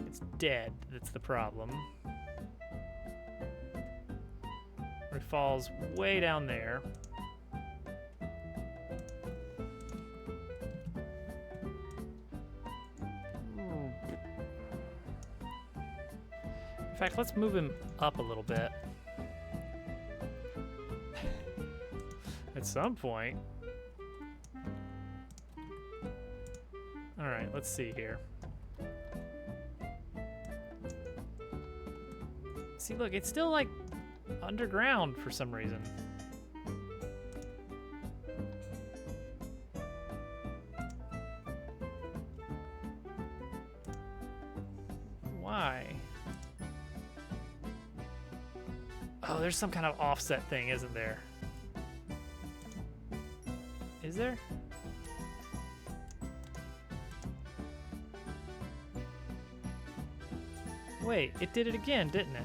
It's dead. That's the problem. Or he falls way down there. In fact, let's move him up a little bit. At some point. All right, let's see here. See, look, it's still like underground for some reason. Why? Oh, there's some kind of offset thing, isn't there? Is there? Wait, it did it again, didn't it?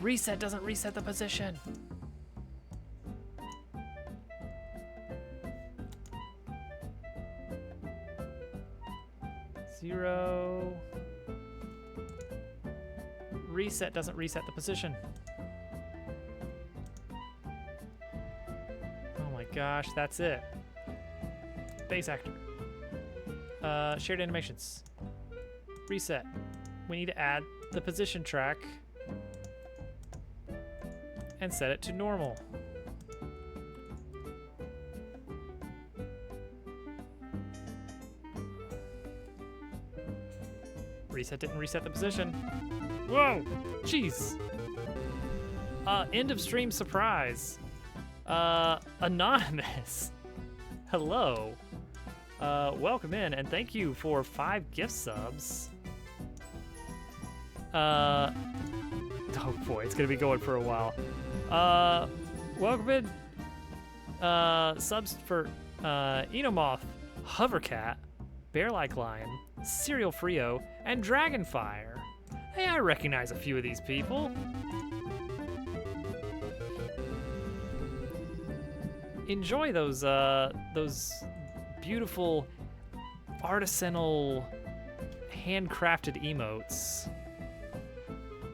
Reset doesn't reset the position. Zero. Reset doesn't reset the position. Oh my gosh, that's it. Base actor. Shared animations. Reset. We need to add the position track and set it to normal. Reset didn't reset the position. Whoa, jeez. End of stream surprise. Anonymous. Hello. Welcome in and thank you for 5 gift subs. Oh boy, it's gonna be going for a while. Welcome in. Subs for Eanomoth, Hovercat, Bear-like Lion, Serial Frio, and Dragonfire. Hey, I recognize a few of these people. enjoy those beautiful artisanal handcrafted emotes.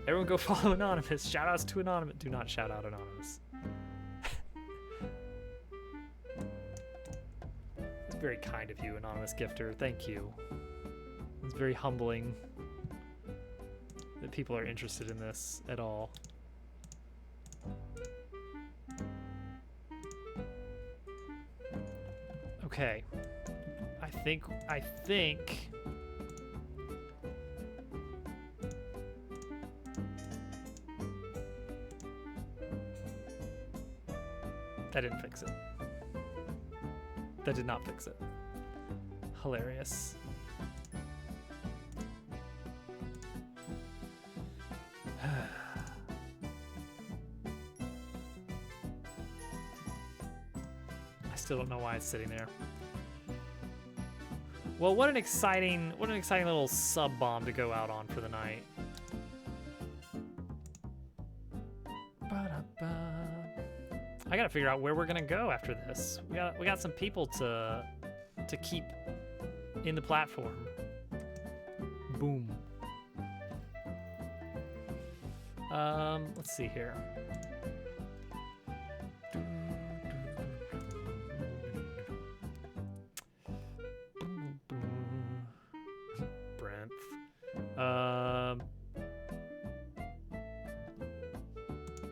Everyone go follow Anonymous. Shout outs to Anonymous. Do not shout out Anonymous. It's very kind of you, Anonymous Gifter. Thank you. It's very humbling that people are interested in this at all. Okay. I think that didn't fix it. That did not fix it. Hilarious. I still don't know why it's sitting there. Well, what an exciting little sub bomb to go out on for the night. I gotta figure out where we're gonna go after this. We got some people to keep in the platform. Boom. Let's see here. Brent.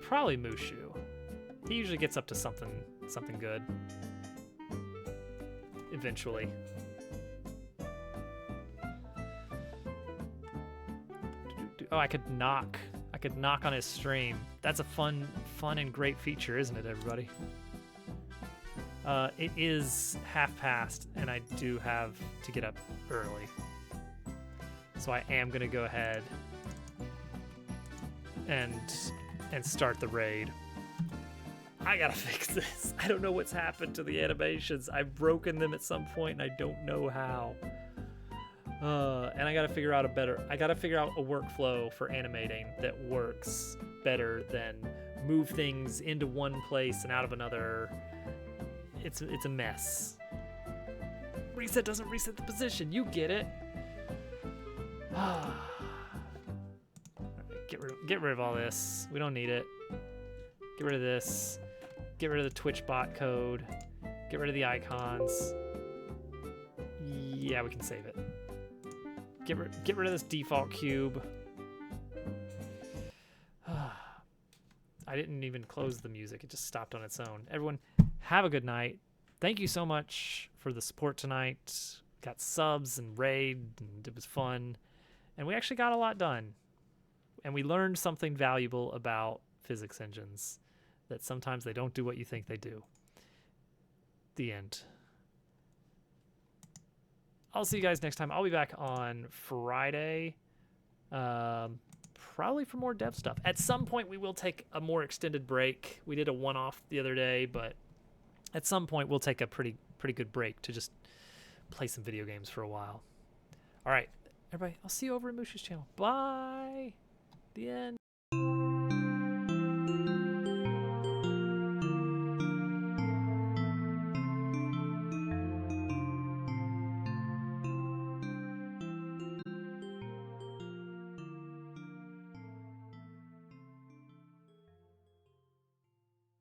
Probably Mushu. He usually gets up to something good. Eventually. Oh, I could knock on his stream. That's a fun and great feature, isn't it, everybody? It is 1:30, and I do have to get up early. So I am gonna go ahead and start the raid. I gotta fix this. I don't know what's happened to the animations. I've broken them at some point, and I don't know how. And I gotta figure out a workflow for animating that works better than move things into one place and out of another. It's a mess. Reset doesn't reset the position. You get it. Get rid of all this. We don't need it. Get rid of this. Get rid of the Twitch bot code. Get rid of the icons. Yeah, we can save it. Get rid of this default cube. I didn't even close the music. It just stopped on its own. Everyone, have a good night. Thank you so much for the support tonight. Got subs and raid, and it was fun. And we actually got a lot done. And we learned something valuable about physics engines. That sometimes they don't do what you think they do. The end. I'll see you guys next time. I'll be back on Friday. Probably for more dev stuff. At some point, we will take a more extended break. We did a one-off the other day, but at some point, we'll take a pretty good break to just play some video games for a while. All right, everybody, I'll see you over at Mushu's channel. Bye. The end.